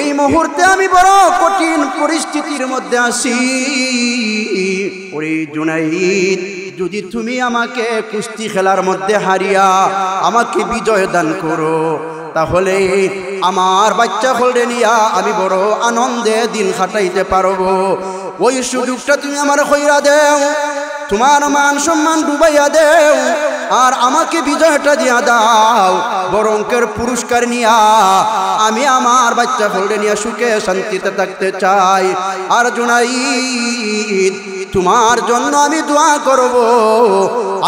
এই মুহূর্তে আমি বড় কঠিন পরিস্থিতির মধ্যে আছি। ওরে জুনাইদ, যদি তুমি আমাকে কুস্তি খেলার মধ্যে হারিয়া আমাকে বিজয় দান করো, তাহলে আমার বাচ্চা হলরে নিয়া আমি বড় আনন্দে দিন কাটাইতে পারবো। ওই সুযোগটা তুমি আমার কইরা দেও, তোমার মান সম্মান ডুবাইয়া দেও, আর আমাকে বিজয়টা দিয়া দাও। বড় অঙ্কের পুরস্কার নিয়া আমি আমার বাচ্চা হলরে নিয়ে সুখে শান্তিতে থাকতে চাই। আর জুনাইদ, তোমার জন্য আমি দোয়া করব,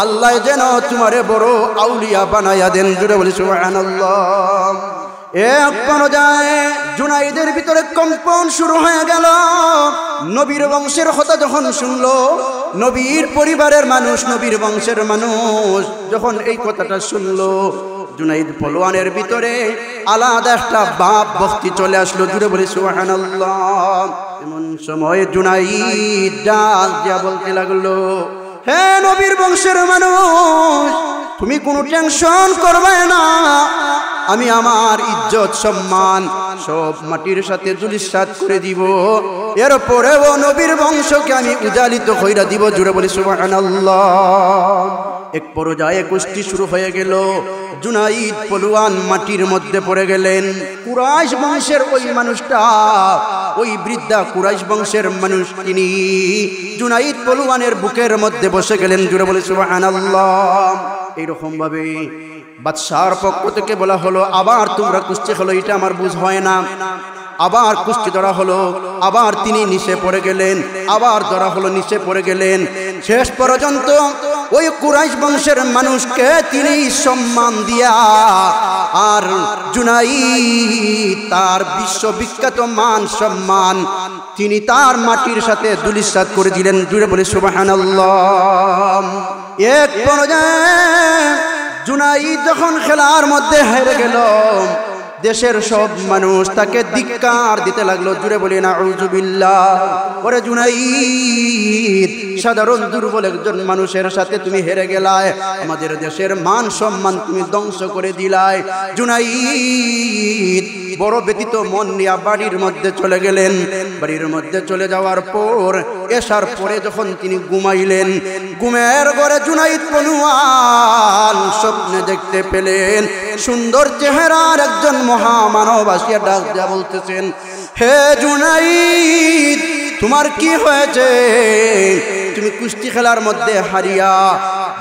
আল্লাহ যেন তোমারে বড় আউলিয়া বানাইয়া দেন। জুড়ে বলি সুবহানাল্লাহ। এক পর্যায়ে জুনাইদের ভিতরে কম্পন শুরু হয়ে গেল। নবীর বংশের কথা যখন শুনলো, নবীর পরিবারের মানুষ, নবীর বংশের মানুষ যখন এই কথাটা শুনলো, জুনাইদ পলোয়ানের ভিতরে আলাদা একটা ভাব ভক্তি চলে আসলো। জুড়ে বলি সুবহানাল্লাহ। এমন সময় জুনাইদ ডাক দিয়া বলতে লাগলো, হে নবীর বংশের মানুষ, তুমি কোনো টেনশন করবে না, আমি আমার ইজ্জত সম্মান সব মাটির সাথে ধূলিসাৎ করে দিব, এরপরেও নবীর বংশকে আমি উজালিত কইরা দিব। জুড়ে বলি সুবহানাল্লাহ। এক পর্যায়ে কুস্তি শুরু হয়ে গেল। জুনাইদ পলুয়ান মাটির মধ্যে পড়ে গেলেন। কুরাইশ বংশের ওই মানুষটা, ওই বৃদ্ধা কুরাইশ বংশের মানুষ, তিনি জুনাইদ পলুয়ানের বুকের মধ্যে বসে গেলেন। জুড়ে বলি সুবহানাল্লাহ। এইরকম ভাবে বাদশার পক্ষ থেকে বলা হলো, আবার তোমরা কুস্তি হলো, এটা আমার বুঝ হয় না। আবার কুস্তি ধরা হলো, আবার তিনি নিচে পড়ে গেলেন, আবার ধরা হলো, নিচে পড়ে গেলেন। শেষ পর্যন্ত ওই কুরাইশ বংশের মানুষকে তিনি সম্মান দিয়া, আর জুনাইদ তার বিশ্ববিখ্যাত মান সম্মান তিনি তার মাটির সাথে ধূলিসাৎ করে দিলেন। জুড়ে বলে সুবহানাল্লাহ। এক পর্যায়ে জুনাইদ যখন খেলার মধ্যে হেরে গেল, দেশের সব মানুষ তাকে ধিক্কার দিতে লাগলো। জুড়ে বলি নাউযুবিল্লাহ। ওরে জুনাইদ, সাধারণ দুর্বল একজন মানুষের সাথে তুমি হেরে গেলায়, আমাদের দেশের মান সম্মান তুমি ধ্বংস করে দিলায়। জুনাইদ বড় ব্যতীত মন নিয়ে বাড়ির মধ্যে চলে গেলেন। বাড়ির মধ্যে চলে যাওয়ার পর, এসার পরে যখন তিনি ঘুমাইলেন, ঘুমের ঘরে জুনাইদ পলুয়ান স্বপ্নে দেখতে পেলেন সুন্দর চেহারার একজন মহামানব আসিয়া ডাক দিয়া বলতেছেন, হে জুনাইদ, তোমার কি হয়েছে? তুমি কুস্তি খেলার মধ্যে হারিয়া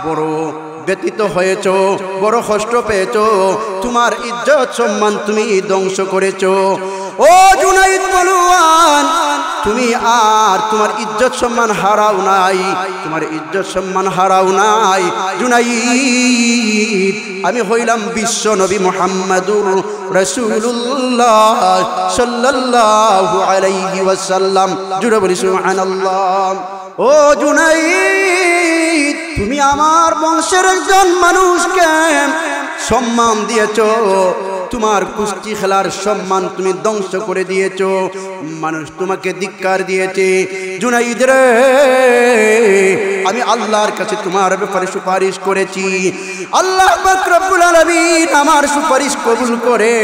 বড় ব্যতীত হয়েছ, বড় কষ্ট পেয়েছ, তোমার ইজ্জত সম্মান তুমি ধ্বংস করেছ। ও জুনাইদ পলুয়ান, তুমি আর তোমার ইজ্জত সম্মান হারাও নাই, তোমার ইজ্জত সম্মান হারাও নাই। জুনাইদ, আমি হইলাম বিশ্ব নবী মুহাম্মাদুর রাসূলুল্লাহ সাল্লাল্লাহু আলাইহি ওয়াসাল্লাম। জুড়ে বলি সুবহানাল্লাহ। ও জুনাইদ, তুমি আমার বংশের একজন মানুষকে সম্মান দিয়েছ, তোমার কুস্তি খেলার সম্মান তুমি ধ্বংস করে দিয়েছ, মানুষ তোমাকে ধিক্কার দিয়েছে। জুনাইদ রে, আমি আল্লাহর কাছে তোমার ব্যাপারে সুপারিশ করেছি, আল্লাহ পাক রব্বুল আলামিন আমার সুপারিশ কবুল করে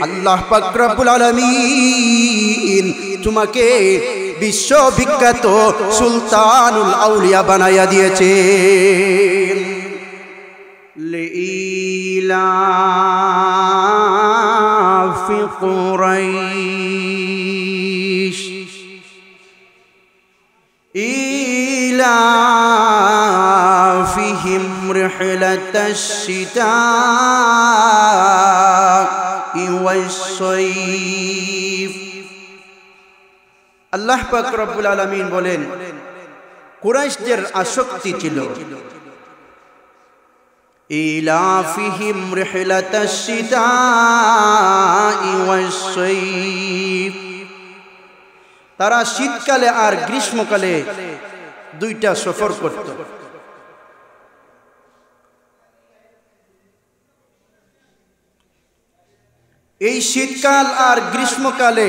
আল্লাহ পাক রব্বুল আলামিন তোমাকে বিশ্ববিখ্যাত সুলতানুল আউলিয়া বানাইয়া দিয়েছে। লিইলাফি কুরাইশ ইলাফিহিম রিহলাতাশ শিতা'i ওয়াস-সাইফ। আল্লাহ পাক রব্বুল আলামিন বলেন, কুরাইশদের আসক্তি ছিল ইলাফিহিম রিহলাতাশ শিতা'i ওয়াস-সাইফ, তারা শীতকালে আর গ্রীষ্মকালে দুইটা সফর করত। এই শীতকাল আর গ্রীষ্মকালে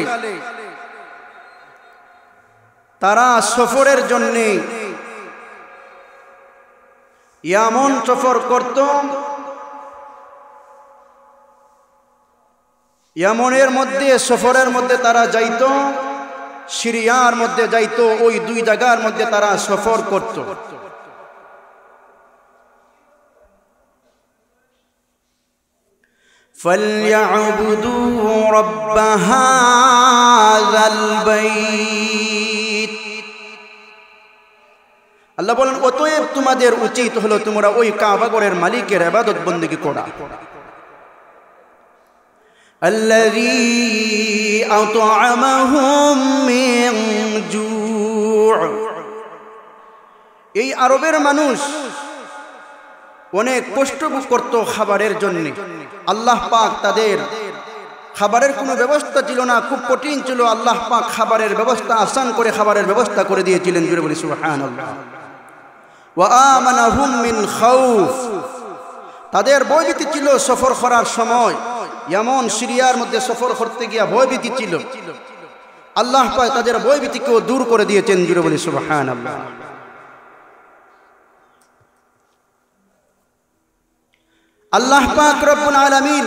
তারা সফরের জন্য এমন সফর করত ইয়ামনের মধ্যে সফরের মধ্যে তারা যাইতো, সিরিয়ার মধ্যে যাইতো, ওই দুই জায়গার মধ্যে তারা সফর করত। فَلْيَعْبُدُوا رَبَّ هَذَا الْبَيْتِ আল্লাহ বলেন অতএব তোমাদের উচিত হলো তোমরা ওই কাবা ঘরের মালিকের ইবাদত বندگی করা। الذي أطعمهم من جوع এই আরবের মানুষ অনেক কষ্ট করত খাবারের জন্য। আল্লাহ পাক তাদের খাবারের কোনো ব্যবস্থা ছিল না, খুব কঠিন ছিল। আল্লাহ পাক খাবারের ব্যবস্থা আসান করে খাবারের ব্যবস্থা করে দিয়েছিলেন। জুড়ে বলি সুবহানাল্লাহ। ওয়া আমানাহুম মিন খাউফ তাদের ভয়ভীতি ছিল সফর করার সময়। ইয়ামন সিরিয়ার মধ্যে সফর করতে গিয়া ভয়ভীতি ছিল, আল্লাহ পাক তাদের ভয়ভীতিকেও দূর করে দিয়েছেন। জুড়ে বলি সুবহানাল্লাহ। আল্লাহ পাক রব্বুল আলামিন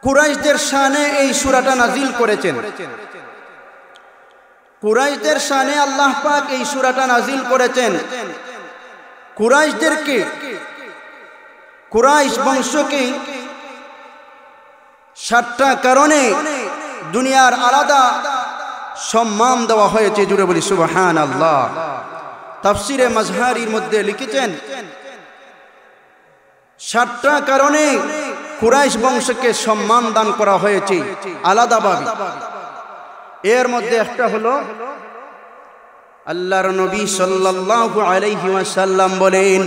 কুরাইশদের শানে এই সূরাটা নাজিল করেছেন। কুরাইশদের শানে আল্লাহ পাক এই সূরাটা নাজিল করেছেন। কুরাইশদেরকে, কুরাইশ বংশকে 7টা কারণে দুনিয়ার আলাদা সম্মান দেওয়া হয়েছে। জুড়ে বলি সুবহানাল্লাহ। তাফসিরে মাজহারির মধ্যে লিখেছেন 7টা কারণে কুরাইশ বংশকে সম্মান দান করা হয়েছে আলাদাভাবে। এর মধ্যে একটা হলো আল্লাহর নবী সাল্লাল্লাহু আলাইহি ওয়াসাল্লাম বলেন,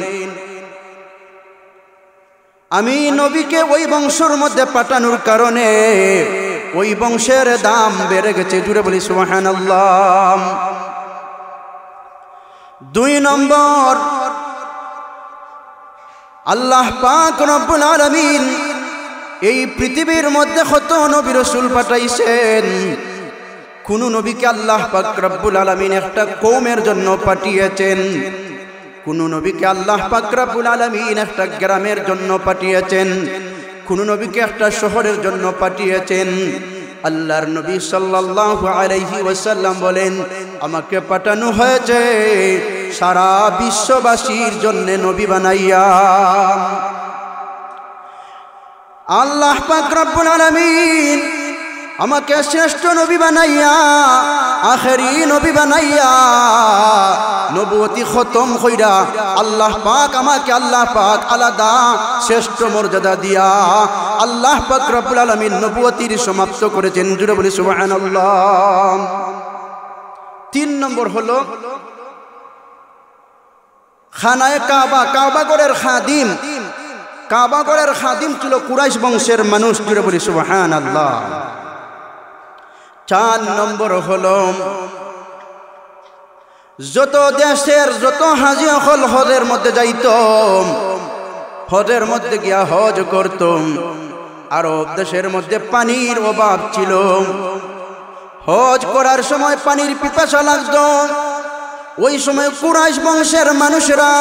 আমি নবীকে ওই বংশের মধ্যে পাঠানোর কারণে ওই বংশের দাম বেড়ে গেছে। জুড়ে বলি সুবহানাল্লাহ। 2 নম্বর, আল্লাহ পাক রব্বুল আলামিন এই পৃথিবীর মধ্যে কত নবী রাসূল পাঠাইছেন, কোন নবীকে আল্লাহ পাক রব্বুল আলামিন একটা কওমের জন্য পাঠিয়েছেন, কোন নবীকে আল্লাহ পাক রব্বুল আলামিন একটা গ্রামের জন্য পাঠিয়েছেন, কোন নবীকে একটা শহরের জন্য পাঠিয়েছেন। আল্লাহর নবী সাল্লাল্লাহু আলাইহি ওয়াসাল্লাম বলেন, আমাকে পাঠানো হয়েছে সারা বিশ্ববাসীর জন্য নবী বানাইয়া। আল্লাহ পাক রব্বুল আলামিন আমাকে শ্রেষ্ঠ নবী বানাইয়া, আখেরি নবী বানাইয়া, নবুয়তি খতম কইরা আল্লাহ পাক আমাকে আল্লাহ পাক আলাদা শ্রেষ্ঠ মর্যাদা দিয়া আল্লাহ পাক রব্বুল আলামিন নবুয়তির সমাপ্ত করেছেন। জুড়ে বলি সুবহানাল্লাহ। 3 নম্বর হলো খানায়ে কাবা, কাবা ঘরের খাদিম। কাবা ঘরের খাদিম ছিল কুরাইশ বংশের মানুষ। জুড়ে বলি সুবহানাল্লাহ। 4 নম্বর হলো যত দেশের যত হাজি হল হজের মধ্যে যাইত, হজের মধ্যে গিয়া হজ করত। আরব দেশের মধ্যে পানির অভাব ছিল, হজ করার সময় পানির পিপাসা লাগত। ওই সময় কুরাইশ বংশের মানুষরা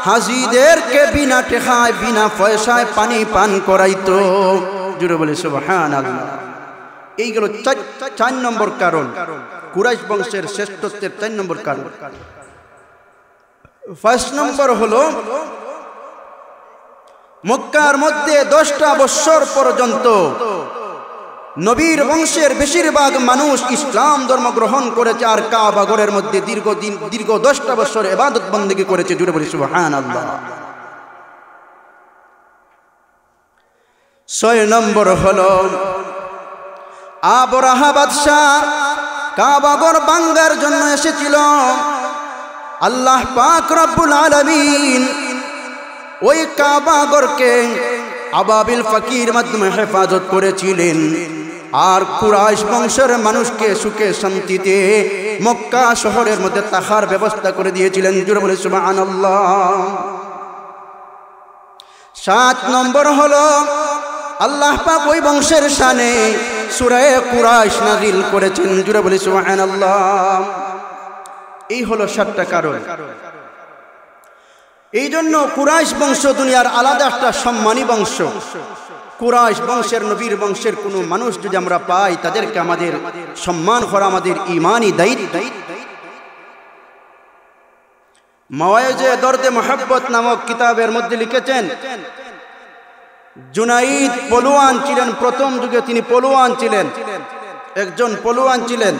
হাজিদেরকে বিনা টেকায় বিনা পয়সায় পানি পান করাইতো। জুড়ে বলে সুবহানাল্লাহ। এইগুলো 4 নম্বর কারণ, কুরাইশ বংশের শ্রেষ্ঠত্বের 4 নম্বর কারণ। 5 নম্বর হলো মক্কার মধ্যে 10টা বছর পর্যন্ত নবীর বংশের বেশিরভাগ মানুষ ইসলাম ধর্ম গ্রহণ করেছে, আর কাবা ঘরের মধ্যে দীর্ঘ 10টা বছর ইবাদত বندگی করেছে। জুড়ে বলি সুবহানাল্লাহ। 6 নম্বর হলো আবরাহা বাদশা কাবা ঘর ভাঙার জন্য এসেছিল। আল্লাহ পাক রব্বুল আলামিন ওই কাবা ঘরকে আবাবিল ফাকির মাধ্যমে হেফাজত করেছিলেন, আর কুরাইশ বংশের মানুষকে সুখে শান্তিতে মক্কা শহরের মধ্যে থাকার ব্যবস্থা করে দিয়েছিলেন। জুড়ে বলে সুবহানাল্লাহ। 7 নম্বর হলো আল্লাহ পাক ওই বংশের শানে সূরা কুরাইশ নাযিল করেছেন। জুড়ে বলে সুবহানাল্লাহ। এই হলো 7টা কারণ। এই জন্য কুরাইশ বংশ দুনিয়ার আলাদা একটা সম্মানী বংশ। কুরাইশ বংশের নবীর বংশের কোনো মানুষ যদি আমরা পাই তাদেরকে আমাদের সম্মান করা আমাদের ঈমানি দায়িত্ব। মাওয়াইজে দর্দে মোহাব্বত নামক কিতাবের মধ্যে লিখেছেন জুনাইদ পলোয়ান ছিলেন, প্রথম যুগে তিনি পলোয়ান ছিলেন, একজন পলোয়ান ছিলেন,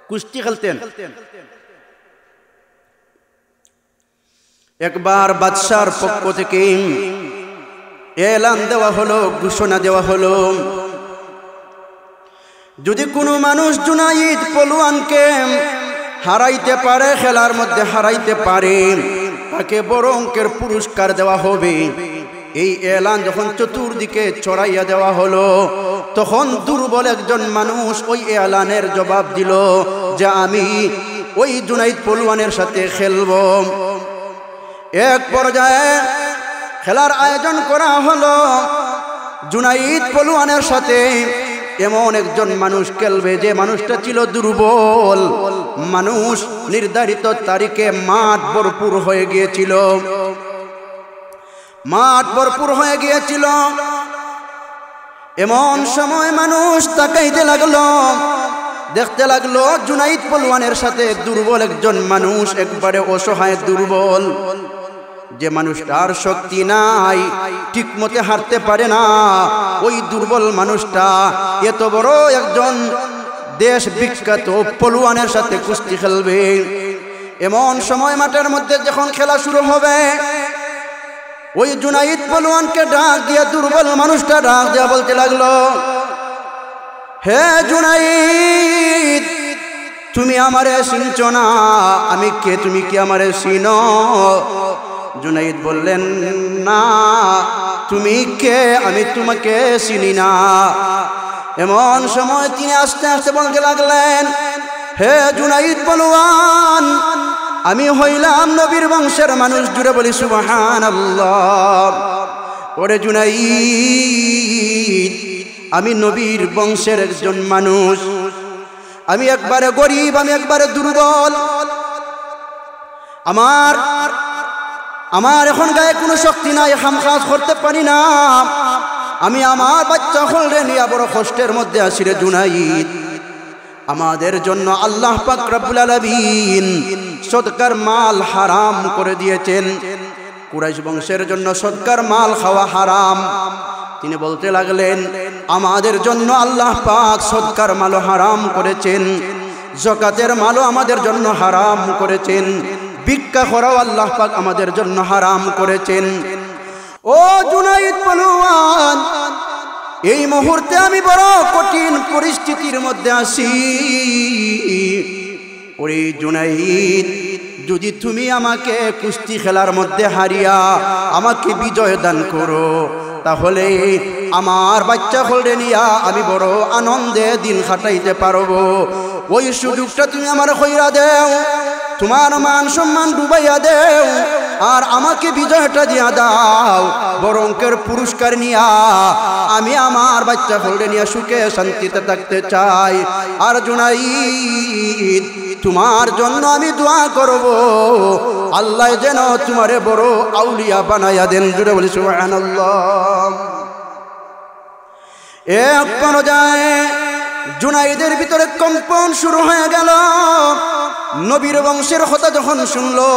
কুস্তি খেলতেন। একবার বাদশার পক্ষ থেকে এলান দেওয়া হলো, ঘোষণা দেওয়া হলো, যদি কোনো মানুষ জুনাইদ পলোয়ানকে হারাইতে পারে, খেলার মধ্যে হারাইতে পারে, তাকে বড় অঙ্কের পুরস্কার দেওয়া হবে। এই এলান যখন চতুর্দিকে ছড়াইয়া দেওয়া হলো, তখন দুর্বল একজন মানুষ ওই এলানের জবাব দিল যে আমি ওই জুনাইদ পলোয়ানের সাথে খেলব। এক পর্যায়ে খেলার আয়োজন করা হলো। জুনাইদ পলোয়ানের সাথে এমন একজন মানুষ খেলবে যে মানুষটা ছিল দুর্বল মানুষ। নির্ধারিত তারিখে মাঠ ভরপুর হয়ে গিয়েছিল, মাঠ ভরপুর হয়ে গিয়েছিল। এমন সময় মানুষ তাকাইতে লাগলো, দেখতে লাগলো জুনাইদ পলোয়ানের সাথে দুর্বল একজন মানুষ, একবারে অসহায় দুর্বল, যে মানুষটার শক্তি নাই, ঠিক মতে হাঁটতে পারে না। ওই দুর্বল মানুষটা এত বড় একজন দেশ বিখ্যাত পলোয়ানের সাথে কুস্তি খেলবে। এমন সময় মাঠের মধ্যে যখন খেলা শুরু হবে, ওই জুনাইদ পলোয়ানকে ডাক দিয়ে দুর্বল মানুষটা ডাক দিয়া বলতে লাগলো, হে জুনাইদ, তুমি আমারে চিনছ না? আমি কে, তুমি কি আমারে চিনো? জুনাইদ বললেন, না, তুমি কে, আমি তোমাকে চিনি না। এমন সময় তিনি আস্তে আস্তে বলতে লাগলেন, হে জুনাইদ পলোয়ান, আমি হইলাম নবীর বংশের মানুষ। জুড়ে বলি সুবহানাল্লাহ। ওরে জুনাইদ, আমি নবীর বংশের একজন মানুষ, আমি একবারে গরিব, আমি একবারে দুর্বল, আমার এখন গায়ে কোনো শক্তি নাই, কাজ করতে পারি না। আমি আমার বাচ্চা হলরে নিয়ে বড় কষ্টের মধ্যে আছি রে জুনাইদ। আমাদের জন্য আল্লাহ পাক রব্বুল আলামিন সদকার মাল হারাম করে দিয়েছেন। কুরাইশ বংশের জন্য সদকার মাল খাওয়া হারাম। তিনি বলতে লাগলেন, আমাদের জন্য আল্লাহ পাক সদকার মালও হারাম করেছেন, যাকাতের মালও আমাদের জন্য হারাম করেছেন, ভিক্ষা করাও আল্লাহ পাক আমাদের জন্য হারাম করেছেন। ও জুনাইদ পলোয়ান, এই মুহূর্তে আমি বড় কঠিন পরিস্থিতির মধ্যে আছি। ওরে জুনাইদ, যদি তুমি আমাকে কুস্তি খেলার মধ্যে হারিয়া আমাকে বিজয় দান করো, তাহলে আমার বাচ্চা হলরে নিয়া আমি বড় আনন্দে দিন কাটাইতে পারবো। ওই সুযোগটা তুমি আমার কইরা দেও, তোমার মান সম্মান ডুবাইয়া দেও, আর আমাকে বিজয়টা দিয়া দাও। বড় অঙ্কের পুরস্কার নিয়া আমি আমার বাচ্চা হলরে নিয়ে সুখে শান্তিতে থাকতে চাই। আর জুনাইদ, তোমার জন্য আমি দোয়া করব, আল্লাহ যেন তোমারে বড় আউলিয়া বানাইয়া দেন। জুড়ে বলি সুবহানাল্লাহ। এক পর্যায়ে জুনাইদের ভিতরে কম্পন শুরু হয়ে গেল। নবীর বংশের কথা যখন শুনলো,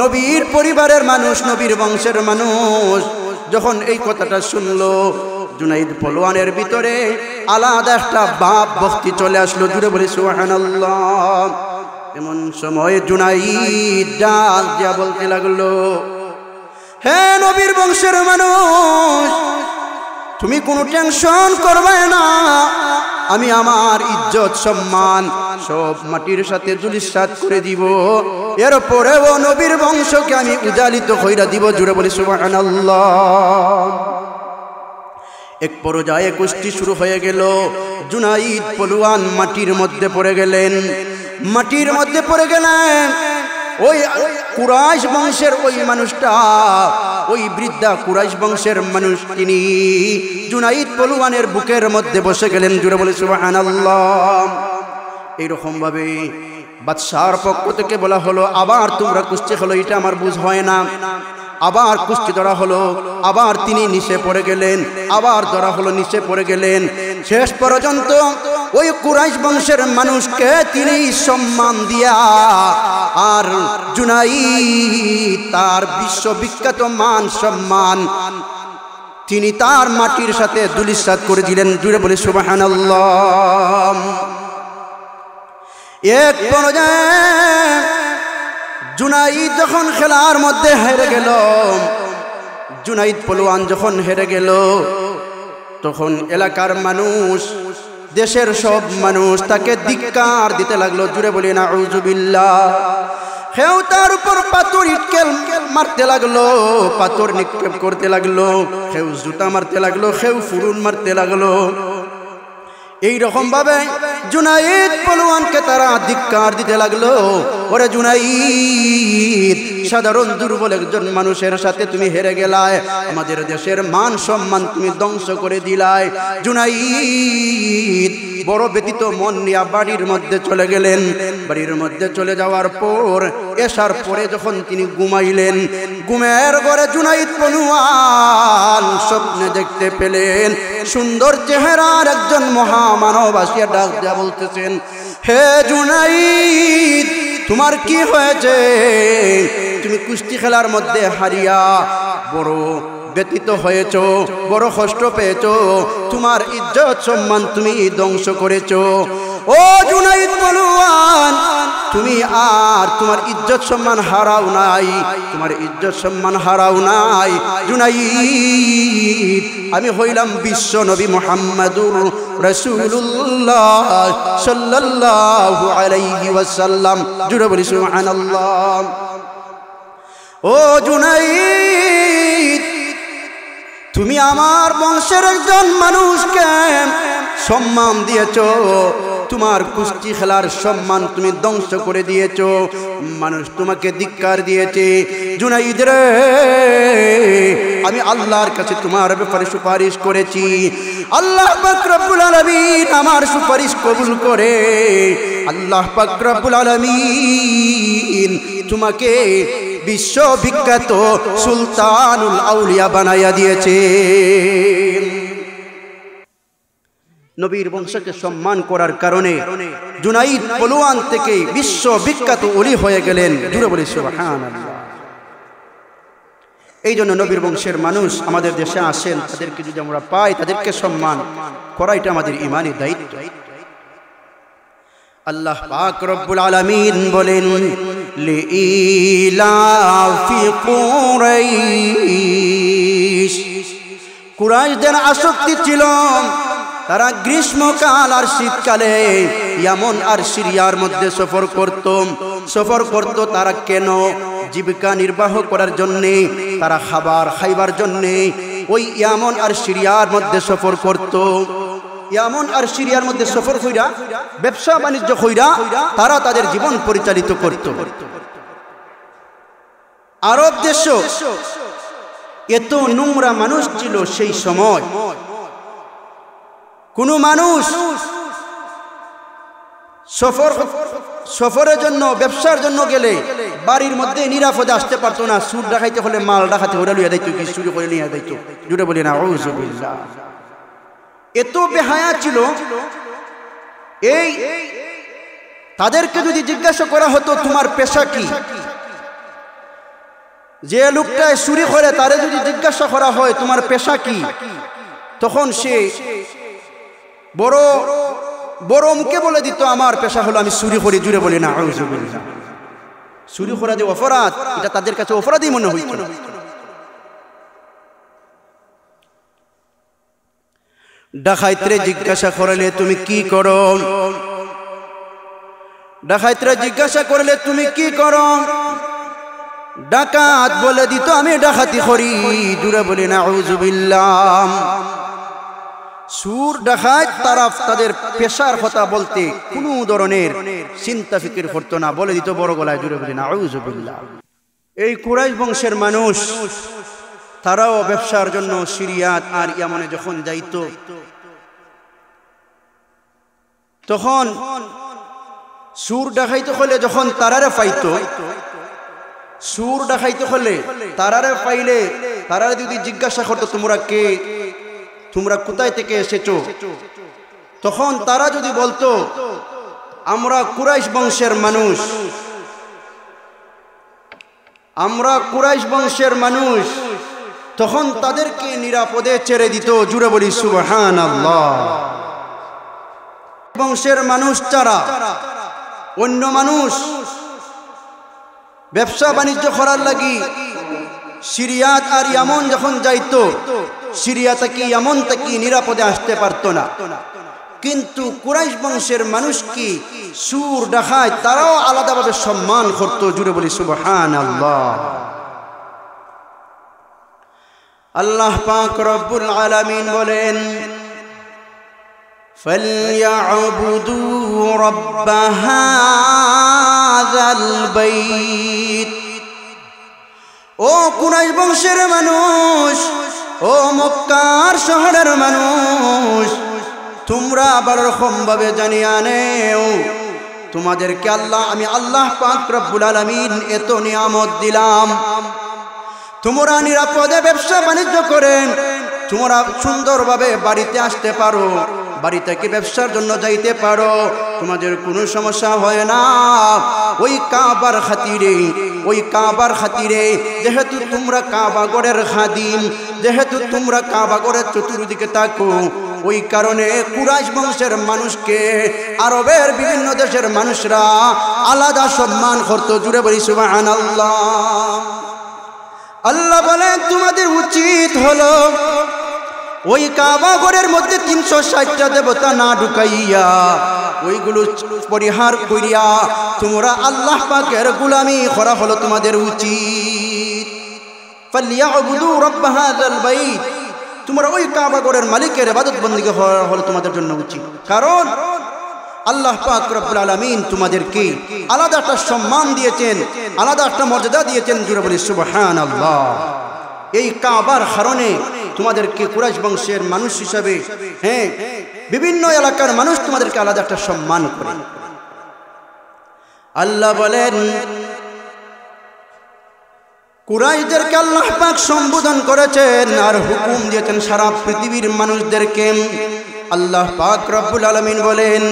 নবীর পরিবারের মানুষ, নবীর বংশের মানুষ যখন এই কথাটা শুনলো, জুনাইদ পলোয়ানের ভিতরে আলাদা একটা ভাব ভক্তি চলে আসলো। জুড়ে বলি সুবহানাল্লাহ। এমন সময় জুনাইদ ডাক দিয়া বলতে লাগলো, হে নবীর বংশের মানুষ, তুমি কোনো টেনশন করবে না, আমি আমার ইজ্জত সম্মান সব মাটির সাথে ধুলিসাৎ করে দিব, এরপরেও নবীর বংশকে আমি উজালিত কইরা দিব। জুড়ে বলি সুবহানাল্লাহ। এক পর্যায়ে কুস্তি শুরু হয়ে গেল। জুনাইদ পলোয়ান মাটির মধ্যে পড়ে গেলেন, মাটির মধ্যে পড়ে গেলেন। ওই কুরাইশ বংশের ওই মানুষটা, ওই বৃদ্ধা কুরাইশ বংশের মানুষ, তিনি জুনাইদ পলোয়ানের বুকের মধ্যে বসে গেলেন। জুড়ে বলে সুবহানাল্লাহ। এইরকম ভাবে বাদশার পক্ষ থেকে বলা হলো, আবার তোমরা কুস্তি খেলো, এটা আমার বুঝ হয় না। আবার কুস্তি ধরা হলো, আবার তিনি নিচে পড়ে গেলেন, আবার ধরা হলো, নিচে পড়ে গেলেন। শেষ পর্যন্ত ওই কুরাইশ বংশের মানুষকে তিনি সম্মান দিয়া আর জুনাইদ তার বিশ্ববিখ্যাত মান সম্মান তিনি তার মাটির সাথে ধূলিসাৎ করে দিলেন। জুড়ে বলে সুবহানাল্লাহ। এক পর্যায়ে জুনাইদ যখন খেলার মধ্যে হেরে গেল, জুনাইদ পলোয়ান যখন হেরে গেল, তখন এলাকার মানুষ, দেশের সব মানুষ তাকে ধিক্কার দিতে লাগলো। জুড়ে বলি নাউযুবিল্লাহ। কেউ তার উপর পাথর ইটকেল মারতে লাগলো, পাথর নিক্ষেপ করতে লাগলো, কেউ জুতা মারতে লাগলো, কেউ ফুরুন মারতে লাগলো। এই রকম ভাবে জুনাইদ পলোয়ানকে তারা ধিক্কার দিতে লাগলো। ওরে জুনাইদ, সাধারণ দুর্বল একজন মানুষের সাথে তুমি হেরে গেলায়, আমাদের দেশের মান সম্মান তুমি ধ্বংস করে দিলায়। জুনাইদ বড় ব্যথিত মন নিয়ে বাড়ির মধ্যে চলে গেলেন। বাড়ির মধ্যে চলে যাওয়ার পর এসার পরে যখন তিনি ঘুমাইলেন, ঘুমের ঘরে জুনাইদ পলোয়ান স্বপ্নে দেখতে পেলেন সুন্দর চেহারার একজন মহামানব আসিয়া ডাক দিয়া বলতেছেন, হে জুনাইদ, তোমার কি হয়েছে? তুমি কুস্তি খেলার মধ্যে হারিয়া বড় ব্যতীত হয়েছ, বড় কষ্ট পেয়েছ, তোমার ইজ্জত সম্মান তুমি ধ্বংস করেছ। ও জুনাইদ পলোয়ান, তুমি আর তোমার ইজ্জত সম্মান হারাও নাই, তোমার ইজ্জত সম্মান হারাও নাই। জুনাইদ, আমি হইলাম বিশ্ব নবী মুহাম্মাদুর রাসূলুল্লাহ সাল্লাল্লাহু আলাইহি ওয়াসাল্লাম। জুড়ে বলি সুবহানাল্লাহ। ও জুনাইদ, তুমি আমার বংশের একজন মানুষকে সম্মান দিয়েছো, তোমার কুস্তি খেলার সম্মান তুমি ধ্বংস করে দিয়েছো, মানুষ তোমাকে ধিক্কার দিয়েছে। জুনাইদ রে, আমি আল্লাহর কাছে তোমার ব্যাপারে সুপারিশ করেছি, আল্লাহ পাক রব্বুল আলামিন আমার সুপারিশ কবুল করে আল্লাহ পাক রব্বুল আলামিন তোমাকে বিশ্ববিখ্যাত সুলতানুল আউলিয়া বানাইয়া দিয়েছে। নবীর বংশকে সম্মান করার কারণে জুনাইদ পলোয়ান থেকে বিশ্ববিখ্যাত ওলি হয়ে গেলেন। জুড়ে বলি সুবহানাল্লাহ। এই জন্য নবীর বংশের মানুষ আমাদের দেশে আসেন, তাদেরকে যদি আমরা পাই, তাদেরকে সম্মান করা এটা আমাদের ঈমানি দায়িত্ব। আল্লাহ পাক রব্বুল আলামিন বলেন, লিইলাফি কুরাইশ, কুরাইশদের আসক্তি ছিল তারা গ্রীষ্মকাল আর শীতকালে ইয়ামন আর সিরিয়ার মধ্যে সফর করত। তারা কেন? জীবিকা নির্বাহ করার জন্যে, তারা খাবার খাইবার জন্যে ওই ইয়ামন আর সিরিয়ার মধ্যে সফর করত। ইয়ামন আর সিরিয়ার মধ্যে সফর কইরা, ব্যবসা বাণিজ্য কইরা তারা তাদের জীবন পরিচালিত করত। আরব দেশ এত নোংরা মানুষ ছিল সেই সময়, কোন মানুষ সফরের জন্য, ব্যবসার জন্য গেলে বাড়ির মধ্যে নিরাপদে আসতে পারতো না। সুর ডাকাইতে হলে, মাল ডাকাতে ওরা লইয়া দিত, কি চুরি করে নিয়ে দিত। জুড়ে বলি না আউযুবিল্লাহ। এত বেহায়া ছিল। এই তাদেরকে যদি জিজ্ঞাসা করা হতো তোমার পেশা কি, যে লোকটায় চুরি করে তারে যদি জিজ্ঞাসা করা হয় তোমার পেশা কি, তখন সে বড় বড় মুখে বলে দিত আমার পেশা হলো আমি চুরি করি। জুড়ে বলি না আউযুবিল্লাহ। চুরি করা যে অপরাধ, এটা তাদের কাছে অপরাধই মনে হইত না। ডাকাইতরে জিজ্ঞাসা করলে তুমি কি করো, ডাকাইতরে জিজ্ঞাসা করলে তুমি কি করো, ডাকাত বলে দিত আমি ডাকাতি করি। জুড়ে বলি না আউযুবিল্লাহ। সুর ডাকাত তারা তাদের পেশার কথা বলতে কোনো ধরনের চিন্তা ফিকির করতো না, বলে দিত বড় গলায়। জুড়ে বলি না আউযুবিল্লাহ। এই কুরাইশ বংশের মানুষ তারাও ব্যবসার জন্য সিরিয়াত আর ইয়ামনে যখন যাইত, তখন সুর ডাকাইতে হলে যখন তারারে পাইত, সুর ডাকাইতে হলে তারারে পাইলে তারারে যদি জিজ্ঞাসা করতো তোমরা কে, তোমরা কোথায় থেকে এসেছো, তখন তারা যদি বলতো আমরা কুরাইশ বংশের মানুষ, আমরা কুরাইশ বংশের মানুষ, তখন তাদেরকে নিরাপদে ছেড়ে দিত। জুড়ে বলি সুবহানাল্লাহ। বংশের মানুষ ছাড়া অন্য মানুষ ব্যবসা বাণিজ্য করার লাগি সিরিয়াত আর ইয়ামন যখন যাইতো, সিরিয়া থেকে ইয়ামন থেকে নিরাপদে আসতে পারতো না। কিন্তু কুরাইশ বংশের মানুষ কি সুর ডাকায় তারাও আলাদাভাবে সম্মান করতো। জুড়ে বলি সুবহানাল্লাহ। আল্লাহ পাক রব্বুল আলামিন বলেন ফালইয়াবুদু রাব্ব হাযাল বাইত। ও কুরাইশ বংশের মানুষ, ও মক্কার শহরের মানুষ, তোমরা ভালো রকম ভাবে জানিয়া নেও তোমাদেরকে আমি আল্লাহ পাক রব্বুল আলামিন এত নিয়ামত দিলাম, তোমরা নিরাপদে ব্যবসা বাণিজ্য করেন, তোমরা সুন্দরভাবে বাড়িতে আসতে পারো, বাড়ি থেকে ব্যবসার জন্য যাইতে পারো, তোমাদের কোনো সমস্যা হয় না। ওই কাবার খাতিরে, ওই কাবার খাতিরে যেহেতু তোমরা কাবাগরের খাদিম, যেহেতু তোমরা কাবাগরের চতুর্দিকে থাকো, ওই কারণে কুরাইশ বংশের মানুষকে আরবের বিভিন্ন দেশের মানুষরা আলাদা সম্মান করতো। জুড়ে বলি সুবহানাল্লাহ। আল্লাহ বলেন তোমাদের উচিত হলো ওই কাবা ঘরের মধ্যে 360টা দেবতা না ঢুকাইয়া ওইগুলো পরিহার করিয়া তোমরা আল্লাহ পাকের গোলামি করা হলো তোমাদের উচিত। ফালইয়াবুদু রাব্ব হাযাল বাইত, তোমরা ওই কাবা ঘরের মালিকের ইবাদত বندگی করা হলো তোমাদের জন্য উচিত। কারণ আল্লাহ পাক রব্বুল আলামিন তোমাদেরকে আলাদা একটা সম্মান দিয়েছেন, আলাদা একটা মর্যাদা দিয়েছেন। জুড়ে বলি সুবহানাল্লাহ। এই কাবার কারণে তোমাদেরকে কুরাইশ বংশের মানুষ হিসাবে, হ্যাঁ, বিভিন্ন এলাকার মানুষ তোমাদেরকে আলাদা একটা সম্মান করে। আল্লাহ বলেন কুরাইশদেরকে আল্লাহ পাক সম্বোধন করেছেন আর হুকুম দিয়েছেন সারা পৃথিবীর মানুষদেরকে। আল্লাহ পাক রব্বুল আলামিন বলেন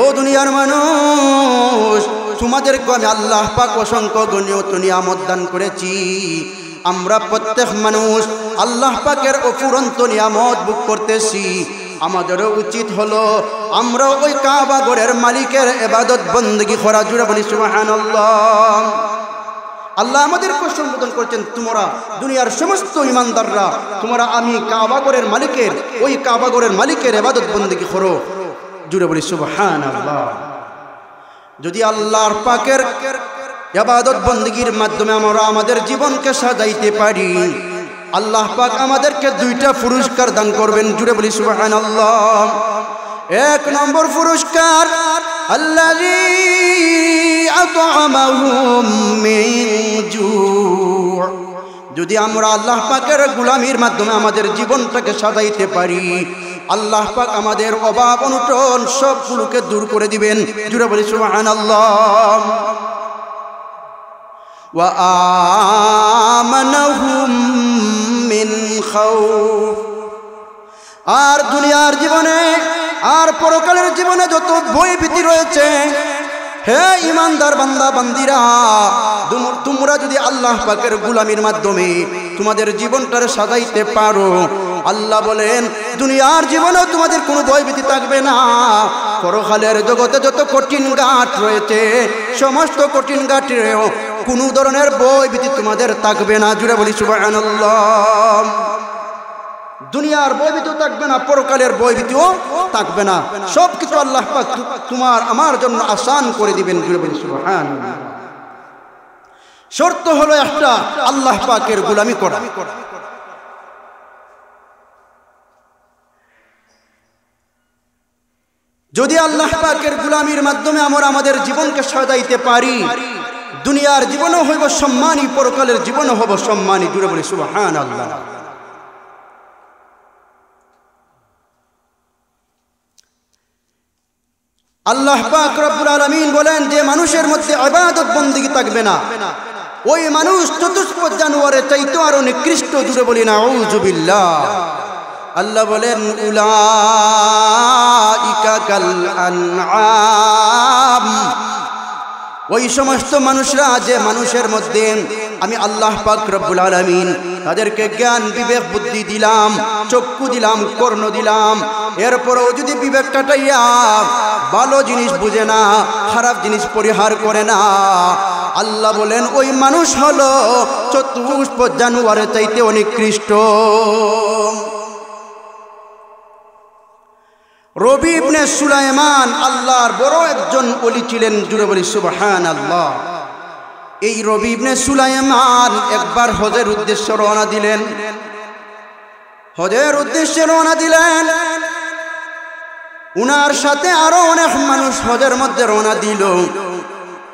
ও দুনিয়ার মানুষ, তোমাদেরকে আমি আল্লাহ পাক অসংখ্য গণিয়ত নিয়ামত দান করেছি। আমরা প্রত্যেক মানুষ আল্লাহ পাকের অফুরন্ত নিয়ামত ভোগ করতেছি। আমাদেরও উচিত হলো আমরা ওই কাবা ঘরের মালিকের ইবাদত বندگی করা। জুড়ে বলি সুবহানাল্লাহ। আল্লাহ আমাদেরকে সম্বোধন করছেন তোমরা দুনিয়ার সমস্ত ইমানদাররা, তোমরা আমি কাবা ঘরের মালিকের, ওই কাবা ঘরের মালিকের ইবাদত বندگی করো। জুড়ে বলি সুবহানাল্লাহ। যদি আল্লাহর পাকের ইবাদত বندگির মাধ্যমে আমরা আমাদের জীবনকে সাজাইতে পারি, আল্লাহ পাক আমাদেরকে 2টা পুরস্কার দান করবেন। জুড়ে বলি সুবহানাল্লাহ। 1 নম্বর পুরস্কার আল্লাযী আত'আমাহুম মিন জু'। যদি আমরা আল্লাহ পাকের গোলামির মাধ্যমে আমাদের জীবনটাকে সাজাইতে পারি, আল্লাহ পাক আমাদের অভাব অনটন সবগুলোকে দূর করে দিবেন। জুড়ে বলি সুবহানাল্লাহ। ওয়া আমানাহুম মিন খাউফ। আর দুনিয়ার জীবনে আর পরকালের জীবনে যত ভয় ভীতি রয়েছে, হে ইমানদার বান্দা বান্দিরা, তোমরা যদি আল্লাহ পাকের গোলামির মাধ্যমে তোমাদের জীবনটারে সাজাইতে পারো, আল্লাহ বলেন দুনিয়ার জীবনেও তোমাদের কোনো ভয় ভীতি থাকবে না। পরকালের জগতে যত কঠিন ঘাট রয়েছে, সমস্ত কঠিন ঘাটেও কোনো ধরনের ভয় ভীতি তোমাদের থাকবে না। জুড়ে বলি সুবহানাল্লাহ। দুনিয়ার ভয় ভীতিও থাকবে না, পরকালের ভয় ভীতিও থাকবে না। সব কিছু আল্লাহ পাক তোমার আমার জন্য আসান করে দিবেন। জুড়ে বলি সুবহানাল্লাহ। শর্ত হলো একটা, আল্লাহ পাকের গোলামি করা। যদি আল্লাহ পাকের গোলামির মাধ্যমে আমরা আমাদের জীবনকে সাজাইতে পারি, দুনিয়ার জীবনও হইব সম্মানী, পরকালের জীবনও হইব সম্মানী। জুড়ে বলি সুবহানাল্লাহ। আল্লাহ পাক রব্বুল আলামিন বলেন যে মানুষের মধ্যে ইবাদত বندگی থাকবে না, ওই মানুষ চতুষ্পদ জানোয়ারের চাইতে আরো নিকৃষ্ট। জুড়ে বলি না আউযুবিল্লাহ। আল্লাহ বলেন উলাইকা কাল আনআম, ওই সমস্ত মানুষরা যে মানুষের মধ্যে আমি আল্লাহ পাক রব্বুল আলামিন তাদেরকে জ্ঞান বিবেক বুদ্ধি দিলাম, চক্ষু দিলাম, কর্ণ দিলাম, এরপরেও যদি বিবেক কাটাইয়া ভালো জিনিস বুঝে না, খারাপ জিনিস পরিহার করে না, আল্লাহ বলেন ওই মানুষ হলো চতুষ্পদ জানোয়ারের চাইতে নিকৃষ্ট। রবি ইবনে সুলাইমান আল্লাহর বড় একজন ওলি ছিলেন। জুড়ে বলি সুবহানাল্লাহ। এই রবি ইবনে সুলাইমান একবার হজের উদ্দেশ্যে রওনা দিলেন। হজের উদ্দেশ্যে রওনা দিলেন, উনার সাথে আরো অনেক মানুষ হজের মধ্যে রওনা দিল।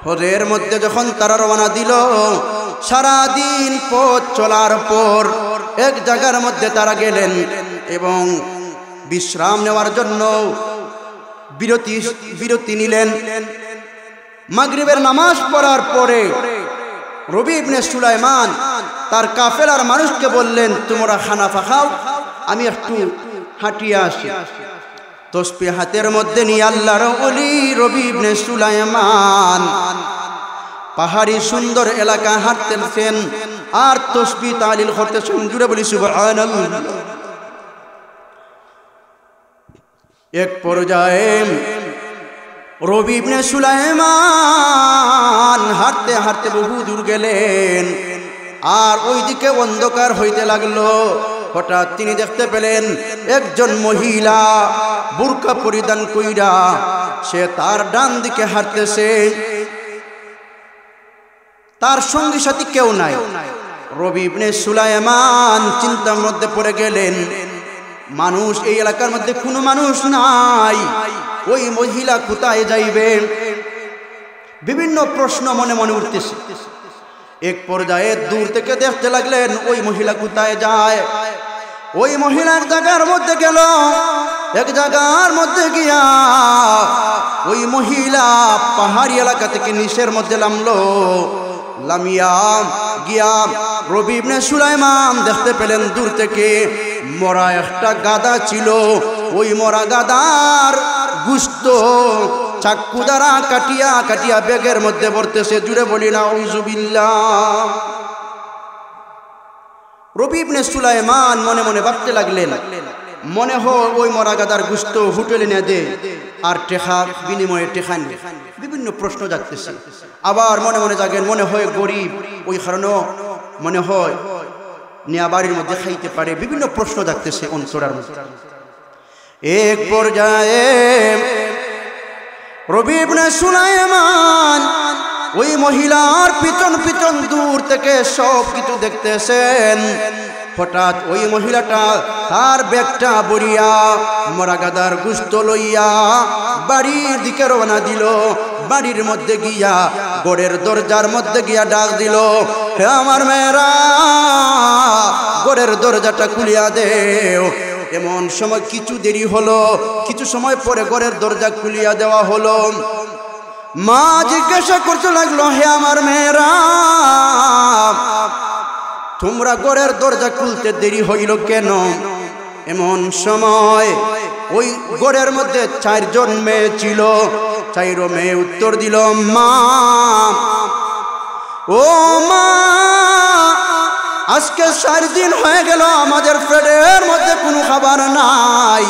হজের মধ্যে যখন তারা রওনা দিল, সারাদিন পথ চলার পর এক জায়গার মধ্যে তারা গেলেন এবং বিশ্রাম নেওয়ার জন্য বিরতি নিলেন। মাগরিবের নামাজ পড়ার পরে রবি ইবনে সুলাইমান তার কাফেলার মানুষকে বললেন, তোমরা খানা খাও, আমি একটু হাঁটিয়ে আসি। তসবিহ হাতের মধ্যে নিয়ে আল্লাহর ওলি রবি ইবনে সুলাইমান পাহাড়ি সুন্দর এলাকা হাঁটতেছেন আর তসবিহ তাহলিল করতেছেন। জুড়ে বলি সুবহানাল্লাহ। এক পর্যায়ে রবি ইবনে সুলাইমান হাঁটতে হাঁটতে বহু দূর গেলেন আর ওইদিকে অন্ধকার হইতে লাগলো। হঠাৎ তিনি দেখতে পেলেন একজন মহিলা বুরকা পরিধান কইরা সে তার ডান দিকে হাঁটতেছে, তার সঙ্গী সাথী কেউ নাই। রবি ইবনে সুলাইমান চিন্তার মধ্যে পড়ে গেলেন, মানুষ এই এলাকার মধ্যে কোনো মানুষ নাই, ওই মহিলা কোথায় যাইবে? বিভিন্ন প্রশ্ন মনে মনে উঠতেছে। এক পর্যায়ে দূর থেকে দেখতে লাগলেন ওই মহিলা কোথায় যায়। ওই মহিলা এক জায়গার মধ্যে গেল, এক জায়গার মধ্যে গিয়া ওই মহিলা পাহাড়ি এলাকা থেকে নিচের মধ্যে নামলো। লামিয়া গিয়া রবি ইবনে সুলাইমান দেখতে পেলেন দূর থেকে মরা একটা গাদা ছিল। ওই মরা গাদার গোশত চাকু দ্বারা কাটিয়া কাটিয়া ব্যাগের মধ্যে ভরতেছে। জুড়ে বলি না আউযুবিল্লাহ। রবি ইবনে সুলাইমান মনে মনে ভাবতে লাগলেন, মনে হয় ওই মরা গাদার গোশত হোটেলে নিয়ে দে আর টেকা বিনিময়ে টেকা নিয়ে। বিভিন্ন প্রশ্ন জাগতেছে। আবার মনে মনে জাগেন, মনে হয় গরিব, ওই কারণেও মনে হয় নিয়া বাড়ির মধ্যে খাইতে পারে। বিভিন্ন প্রশ্ন জাগতেছে অন্তরের মধ্যে। এক পর্যায়ে রবি ইবনে সুলাইমান ওই মহিলার পিছন পিছন দূর থেকে সব কিছু দেখতেছেন। হঠাৎ ওই মহিলাটা তার ব্যাগটা বরিয়া মরা গাদার গোশত লইয়া বাড়ির দিকে রওনা দিল। বাড়ির মধ্যে গিয়া গড়ের দরজার মধ্যে গিয়া ডাক দিল, হে আমার মেয়েরা, গড়ের দরজাটা খুলিয়া দেও। এমন সময় কিছু দেরি হলো, কিছু সময় পরে ঘরের দরজা খুলিয়া দেওয়া হলো। মা জিজ্ঞাসা করতে লাগলো, হে আমার মেয়েরা, তোমরা ঘরের দরজা খুলতে দেরি হইল কেন? এমন সময় ওই ঘরের মধ্যে 4 জন মেয়ে ছিল। 4 মেয়ে উত্তর দিল, মা, ও মা, আজকে 4 দিন হয়ে গেল আমাদের পেটের মধ্যে কোনো খাবার নাই।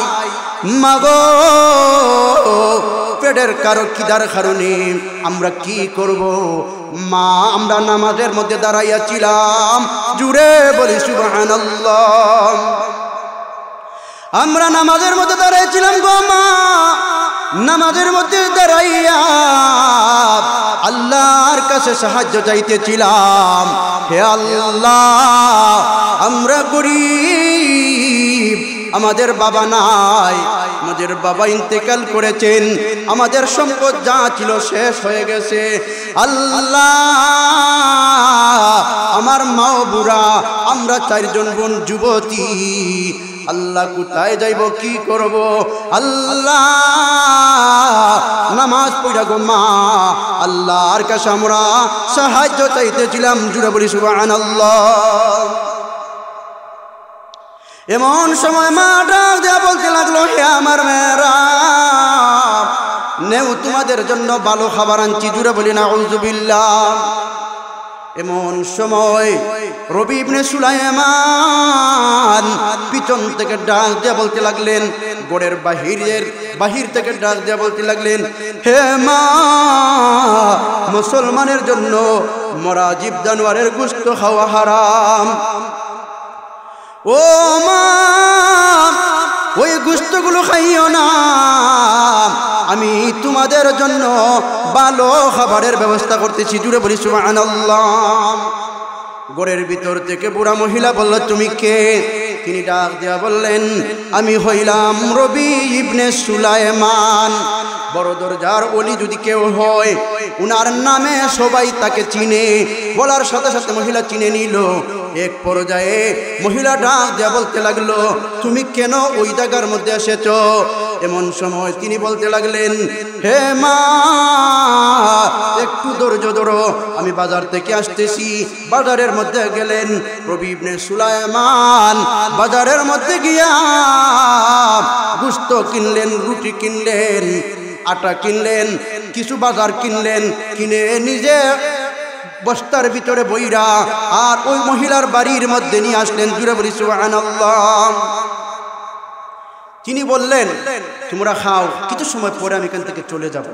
মাগো, পেটের কারো খিদার কারণে আমরা কি করব? মা, আমরা নামাজের মধ্যে দাঁড়াইয়াছিলাম। জুড়ে বলি সুবহানাল্লাহ। আমরা নামাজের মধ্যে দাঁড়াইছিলাম গো মা, নামাজের মধ্যে দাঁড়াইয়া আল্লাহর কাছে সাহায্য চাইতেছিলাম। হে আল্লাহ, আমরা গরিব, আমাদের বাবা নাই, আমাদের বাবা ইন্তেকাল করেছেন, আমাদের সম্পদ যা ছিল শেষ হয়ে গেছে। আল্লাহ আমার মাও বুড়া, আমরা 4 জন বোন যুবতী, আল্লাহ কোথায় যাইব, কি করব? আল্লাহ নামাজ পড়া গো মা, আল্লাহর কাছে আমরা সাহায্য চাইতেছিলাম। জুড়ে বলি সুবহানাল্লাহ। এমন সময় মা ডাক দিয়া বলতে লাগলো, হে আমার মেয়েরা, নেও তোমাদের জন্য ভালো খাবার আনছি। জুড়ে বলি নাউযুবিল্লাহ। এমন সময় রবি ইবনে সুলাইমান পিছন থেকে ডাক দিয়া বলতে লাগলেন, গড়ের বাহির থেকে ডাক দিয়া বলতে লাগলেন, হে মা, মুসলমানের জন্য মরা জীব জানোয়ারের গোশত খাওয়া হারাম। ও মা, ওই গোশতগুলো খাইও না, আমি তোমাদের জন্য ভালো খাবারের ব্যবস্থা করতেছি। জুড়ে বলি সুবহানাল্লাহ। ঘরের ভিতর থেকে বুড়া মহিলা বলল, তুমি কে? তিনি ডাক দিয়া বললেন, আমি হইলাম রবি ইবনে সুলাইমান। বড় দরজার ওলি যদি কেউ হয়, উনার নামে সবাই তাকে চিনে। বলার সাথে সাথে মহিলা চিনে নিল। এক পর্যায়ে মহিলা ডাক দিয়া বলতে লাগলো, তুমি কেন ওই জায়গার মধ্যে এসেছ? এমন সময় তিনি বলতে লাগলেন, হে মা, একটু ধৈর্য ধরো, আমি বাজার থেকে আসতেছি। বাজারের মধ্যে গেলেন রবি ইবনে সুলাইমান। বাজারের মধ্যে গিয়া গোশত কিনলেন, রুটি কিনলেন, আটা কিনলেন, কিছু বাজার কিনলেন, কিনে নিজে বস্তার ভিতরে বইরা আর ওই মহিলার বাড়ির মধ্যে নিয়ে আসলেন। জুড়ে বলি সুবহানাল্লাহ। তিনি বললেন, তোমরা খাও, কিছু সময় পরে আমি এখান থেকে চলে যাব,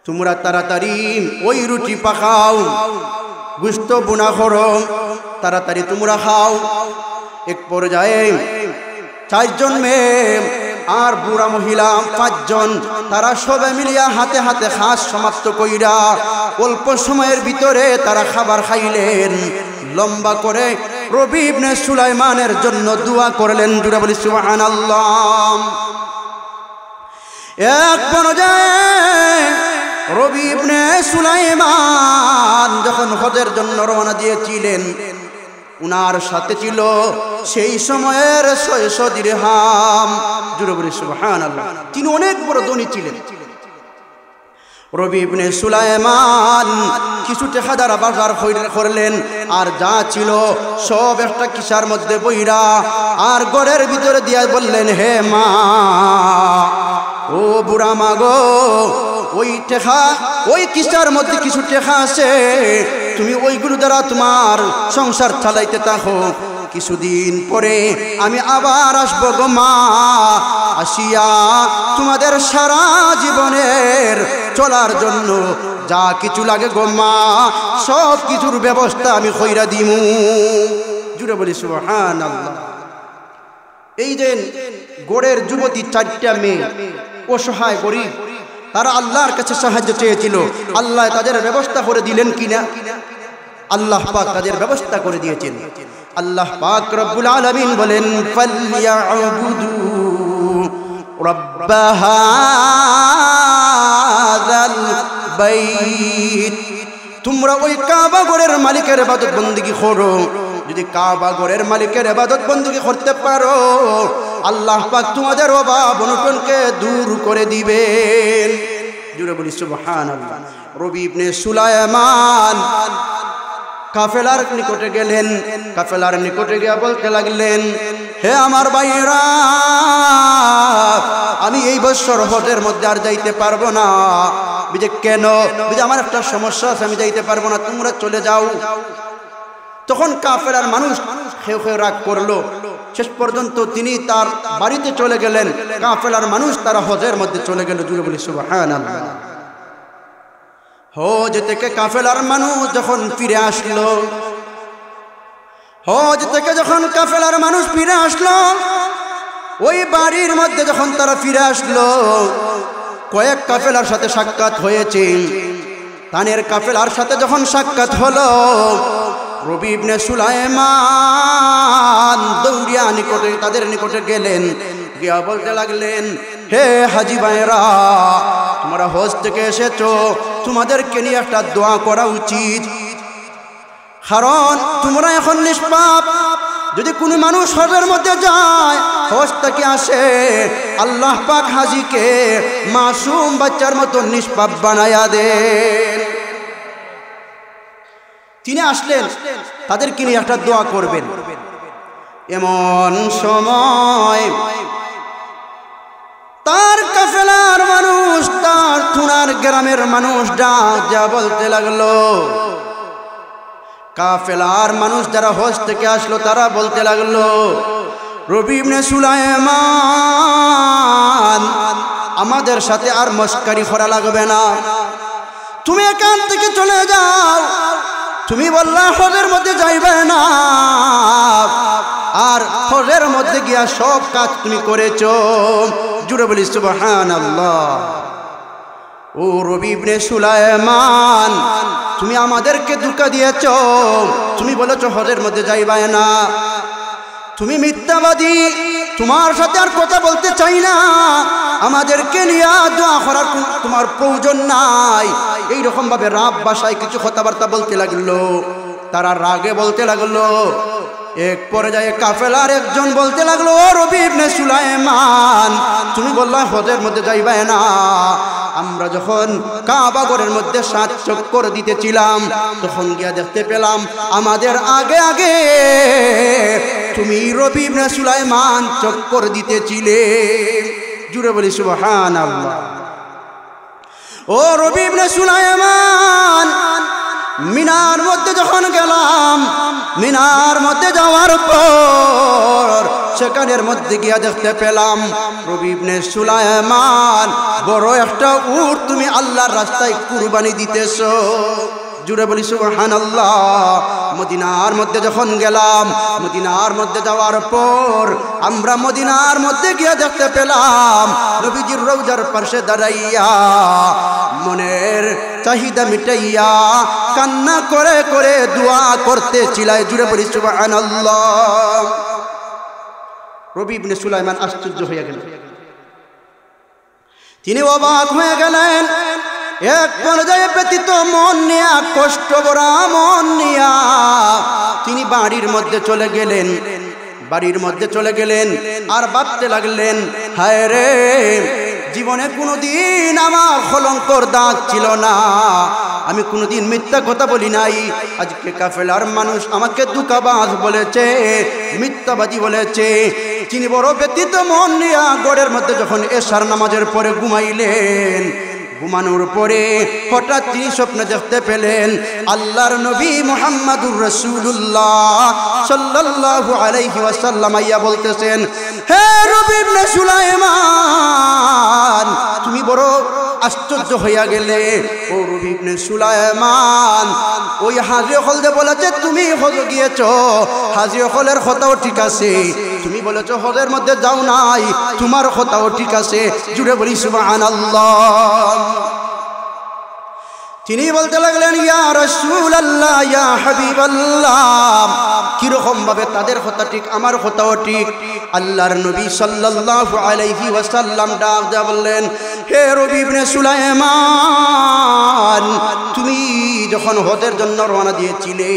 তোমরা তাড়াতাড়ি ওই রুটি পাকাও, গোশত বুনা করো, তাড়াতাড়ি তোমরা খাও। এক পর্যায়ে 4 জন মেয়ে আর বুড়া মহিলা 5 জন, তারা সবাই মিলিয়া হাতে হাতে খাস সমাপ্ত কইরা অল্প সময়ের ভিতরে তারা খাবার খাইলেন। লম্বা করে রবি ইবনে সুলাইমানের জন্য দোয়া করলেন। জুড়ে বলি সুবহানাল্লাহ। এক পর্যায়ে রবি ইবনে সুলাইমান যখন হজের জন্য রওনা দিয়েছিলেন, উনার সাথে ছিল সেই সময়ের 600 দিরহাম। জুড়ে বলি সুবহানাল্লাহ। তিনি অনেক বড় ধনী ছিলেন। রবি ইবনে সুলাইমান কিছু টাকা দ্বারা বাজার করলেন, আর যা ছিল সব একটা কিসার মধ্যে বইরা আর ঘরের ভিতরে দিয়া বললেন, হে মা, ও বুড়া মা গো, ওই টাকা, ওই কিসার মধ্যে কিছু টাকা আছে, তুমি ওইগুলো দ্বারা তোমার সংসার চালাইতে থাকো। কিছুদিন পরে আমি আবার আসবো গো মা, আসিয়া তোমাদের সারা জীবনের চলার জন্য যা কিছু লাগে গো মা, সব কিছুর ব্যবস্থা আমি কইরা দিমু। জুড়ে বলি সুবহানাল্লাহ। এই যে গড়ের যুবতী 4টা মেয়ে, অসহায় গরিব, তারা আল্লাহর কাছে সাহায্য চেয়েছিল। আল্লাহ তাদের ব্যবস্থা করে দিলেন কিনা? আল্লাহ পাক তাদের ব্যবস্থা করে দিয়েছেন। আল্লাহ পাক রব্বুল আলামিন বলেন, ফালইয়াবুদু রাব্ব হাযাল বাইত। তোমরা ওই কাবা ঘরের মালিকের ইবাদত বندگی করো। যদি কাবা ঘরের মালিকের ইবাদত বندگی করতে পারো, আল্লাহ পাক তোমাদের অভাব অনটনকে দূর করে দিবেন। জুড়ে বলি সুবহানাল্লাহ। রবি ইবনে সুলাইমান কাফেলার নিকটে গেলেন। কাফেলার নিকটে গিয়ে বলতে লাগলেন, হে আমার ভাইরা, আমি এই বছর হজের মধ্যে আর যাইতে পারবো না। বুঝে কেন? বুঝে আমার একটা সমস্যা আছে, আমি যাইতে পারবো না, তোমরা চলে যাও। তখন কাফেলার মানুষ খেয়ে খেয়ে রাগ করলো। শেষ পর্যন্ত তিনি তার বাড়িতে চলে গেলেন। কাফেলার মানুষ তারা হজের মধ্যে চলে গেল। জুড়ে বলি সুবহানাল্লাহ। হজ থেকে কাফেলার মানুষ যখন ফিরে আসলো, হজ থেকে যখন কাফেলার মানুষ ফিরে আসলো, ওই বাড়ির মধ্যে যখন তারা ফিরে আসলো, কয়েক কাফেলার সাথে সাক্ষাৎ হয়েছে। তানের কাফেলার সাথে যখন সাক্ষাৎ হলো, রবি ইবনে সুলাইমান দৌড়িয়া তাদের নিকটে গেলেন। গিয়া বলতে লাগলেন, হে হাজি ভাইরা, তোমরা হজ থেকে এসেছো, তোমাদেরকে নিয়ে একটা দোয়া করা উচিত। কারণ তোমরা এখন নিষ্পাপ। যদি কোনো মানুষ হজের মধ্যে যায়, হজ থেকে আসে, আল্লাহ পাক হাজিকে মাসুম বাচ্চার মতো নিষ্পাপ বানায়া দেন। তিনি আসলেন, তাদেরকে নিয়ে একটা দোয়া করবেন। এমন সময় তার কাফেলার মানুষ, তার থুনার গ্রামের মানুষ ডাক যা বলতে লাগলো, কাফেলার মানুষ যারা হজ থেকে আসলো তারা বলতে লাগলো, রবি ইবনে সুলাইমান, আমাদের সাথে আর মস্কারি করা লাগবে না, তুমি এখান থেকে চলে যাও। তুমি বললা হজের মধ্যে যাইবে না, আর হজের মধ্যে গিয়া সব কাজ তুমি করেছো। জুড়ে বলি সুবহানাল্লাহ। ও রবি ইবনে সুলাইমান, তুমি আমাদেরকে ধোঁকা দিয়েছো। তুমি বলেছো হজের মধ্যে যাইবে না, তুমি মিথ্যাবাদী, তোমার সাথে আর কথা বলতে চাই না, আমাদেরকে নিয়ে দোয়া করার তোমার প্রয়োজন নাই। এইরকম ভাবে রাব ভাষায় কিছু কথাবার্তা বলতে লাগলো। তারা রাগে বলতে লাগলো। এক পর্যায়ে কাফেলার একজন বলতে লাগলো, ও রবি ইবনে সুলাইমান, তুমি বললা হজের মধ্যে যাইবে না, আমরা যখন কাবা ঘরের মধ্যে 7 চক্কর দিতেছিলাম, তখন গিয়া দেখতে পেলাম আমাদের আগে আগে তুমি রবি ইবনে সুলাইমান চক্কর দিতেছিলে। জুড়ে বলি সুবহানাল্লাহ। ও রবি ইবনে সুলাইমান, মিনার মধ্যে যখন গেলাম, মিনার মধ্যে যাওয়ার পর সেখানের মধ্যে গিয়া দেখতে পেলাম রবি ইবনে সুলাইমান বড় একটা উট তুমি আল্লাহর রাস্তায় কুরবানি দিতেছো। জুড়ে বলি সুবহানাল্লাহ। মদিনার মধ্যে যখন গেলাম, মদিনার মধ্যে যাওয়ার পর আমরা মদিনার মধ্যে গিয়ে দেখতে পেলাম নবীজির রওজার পাশে দাঁড়াইয়া মনের চাহিদা মিটাইয়া কান্না করে করে দোয়া করতে ছিলাই। জুড়ে বলি সুবহানাল্লাহ। রবি ইবনে সুলাইমান আশ্চর্য হয়ে গেলেন, তিনি অবাক হয়ে গেলেন। এক পর্যায়ে ব্যতীত মন নিয়া, কষ্ট ভরা মন নিয়া তিনি বাড়ির মধ্যে চলে গেলেন। বাড়ির মধ্যে চলে গেলেন আর ভাবতে লাগলেন, হায় রে, জীবনে কোনোদিন আমার কলঙ্কর দাগ ছিল না, আমি কোনোদিন মিথ্যা কথা বলি নাই। আজকে কাফেলার মানুষ আমাকে ধোঁকাবাজ বলেছে, মিথ্যাবাদী বলেছে। তিনি বড় ব্যতীত মন নিয়া গড়ের মধ্যে যখন এশার নামাজের পরে ঘুমাইলেন, ঘুমানোর পরে হঠাৎ তিনি স্বপ্ন দেখতে পেলেন আল্লাহর নবী মুহাম্মদুর রাসূলুল্লাহ সাল্লাল্লাহু আলাইহি ওয়াসাল্লাম আইয়া বলতেছেন, হে রবি ইবনে সুলাইমান, তুমি বড় আশ্চর্য হইয়া গেলে। ও রবি ইবনে সুলাইমান, ওই হাজী হলদে বলেছে তুমি হজ গিয়েছো, হাজী হলের কথাও ঠিক আছে, তুমি বলেছো হজের মধ্যে যাও নাই, তোমার কথাও ঠিক আছে। জুড়ে বলি সুবহানাল্লাহ। তিনি বলতে লাগলেন, ইয়া রাসূলুল্লাহ, ইয়া হাবিবাল্লাহ, কিরকম ভাবে তাদের কথা ঠিক আমার কথাও ঠিক? আল্লাহর নবী সাল্লাল্লাহু আলাইহি ওয়াসাল্লাম ডাক দিয়ে বললেন, হে রবি ইবনে সুলাইমান, তুমি যখন হজের জন্য রওনা দিয়েছিলে,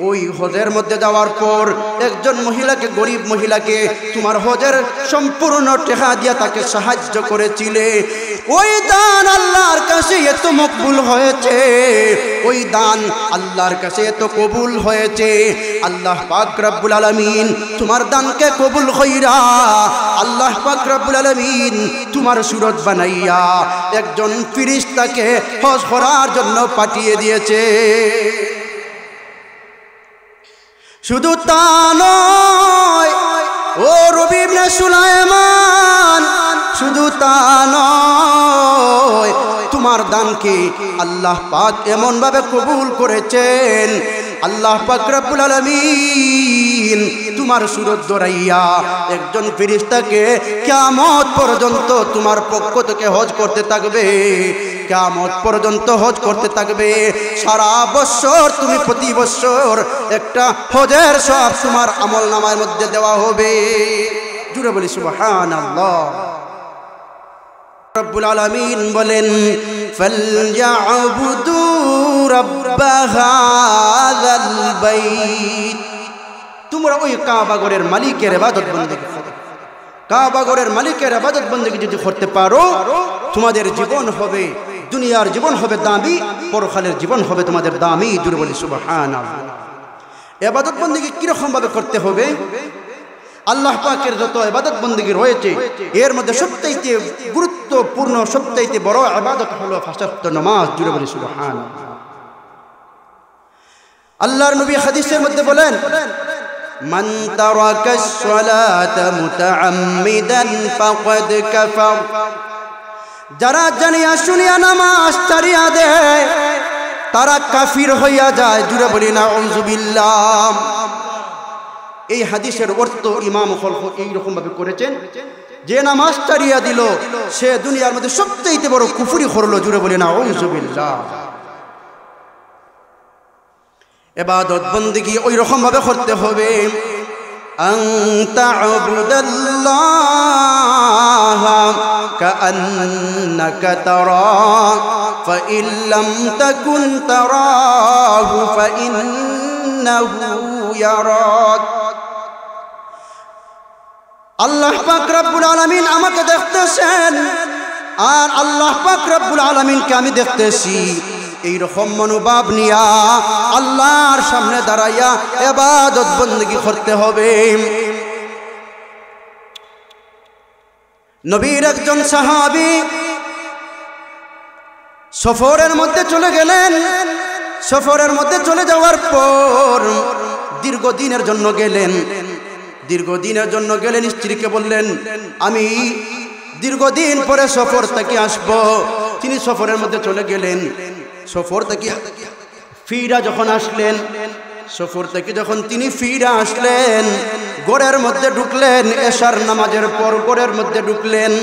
ওই হজের মধ্যে যাওয়ার পর একজন মহিলাকে, গরিব মহিলাকে তোমার হজের সম্পূর্ণ টাকা দিয়া তাকে সাহায্য করেছিলে। ওই দান আল্লাহর কাছে এত মকবুল হয়েছে, ওই দান আল্লাহর কাছে এত কবুল হয়েছে। আল্লাহ পাক রব্বুল আলামিন তোমার দানকে কবুল কইরা আল্লাহ পাক রব্বুল আলামিন তোমার সুরত বানাইয়া একজন ফেরেশতাকে হজ করার জন্য পাঠিয়ে দিয়েছে। শুধু তা নয়, ও রবি ইবনে সুলাইমান, শুধু তা নয়, তোমার দানকে আল্লাহ পাক এমন ভাবে কবুল করেছেন, আল্লাহ পাক রব্বুল আলামিন তোমার সুরত ধরাইয়া একজন ফেরেশতাকে কিয়ামত পর্যন্ত তোমার পক্ষ থেকে হজ করতে থাকবে, কিয়ামত পর্যন্ত হজ করতে থাকবে। সারা বছর তুমি প্রতি বছর একটা হজের সব তোমার আমলনামার মধ্যে দেওয়া হবে। জুড়ে বলি সুবহানাল্লাহ। রব্বুল আলামিন বলেন ফালইয়াবুদু রাব্ব হাযাল বাইত, তোমরা ওই কাবা ঘরের মালিকের ইবাদত বندگی করো। কাবা ঘরের মালিকের ইবাদত বندگی যদি করতে পারো তোমাদের জীবন হবে, দুনিয়ার জীবন হবে দামি, পরকালের জীবন হবে তোমাদের দামি। জুড়ে বলি সুবহানাল্লাহ। ইবাদত বندگی কিরকম ভাবে করতে হবে? আল্লাহ পাকের যত ইবাদত বندگی রয়েছে এর মধ্যে সবচেয়ে গুরুত্বপূর্ণ, সবচেয়ে বড় ইবাদত হলো পাঁচ ওয়াক্ত নামাজ। জুড়ে বলি সুবহানাল্লাহ। আল্লাহর নবী হাদিসের মধ্যে বলেন মান তারাকাস সালাতা মুতাআম্মিদান ফাকাদ কাফার, যারা জানিয়া শুনিয়া নামাজ ছাড়িয়া দেয় তারা কাফির হইয়া যায়। জুড়ে বলি নাউযুবিল্লাহ। এই হাদিসের অর্থ ইমাম খলফ এইরকম ভাবে করেছেন যে নামাজ ছাড়িয়া দিল সে দুনিয়ার মধ্যে সবচেয়ে বড় কুফরি করলো। জুড়ে বলি নাউযুবিল্লাহ। ইবাদত বندگی ওই রকম ভাবে করতে হবে আন তা'বুদাল্লাহ কাআন্নাকা তারা ফাইন লাম তাকুন তারাহু ফাইন্নাহু ইয়ারাক। আল্লাহ পাক রব্বুল আলামিন আমাকে দেখতেছেন আর আল্লাহ পাক রব্বুল আলামিনকে আমি দেখতেছি। এইরকম মনোভাব নিয়া আল্লাহর সামনে দাঁড়াইয়া ইবাদত বندگی করতে হবে। নবীর একজন সাহাবী সফরের মধ্যে চলে গেলেন। সফরের মধ্যে চলে যাওয়ার পর দীর্ঘদিনের জন্য গেলেন। স্ত্রীকে বললেন আমি দীর্ঘদিন পরে সফর থেকে আসব। তিনি সফরের মধ্যে চলে গেলেন। সফর থেকে ফিরা যখন আসলেন, সফর থেকে যখন তিনি ফিরা আসলেন ঘরের মধ্যে ঢুকলেন। এশার নামাজের পর ঘরের মধ্যে ঢুকলেন।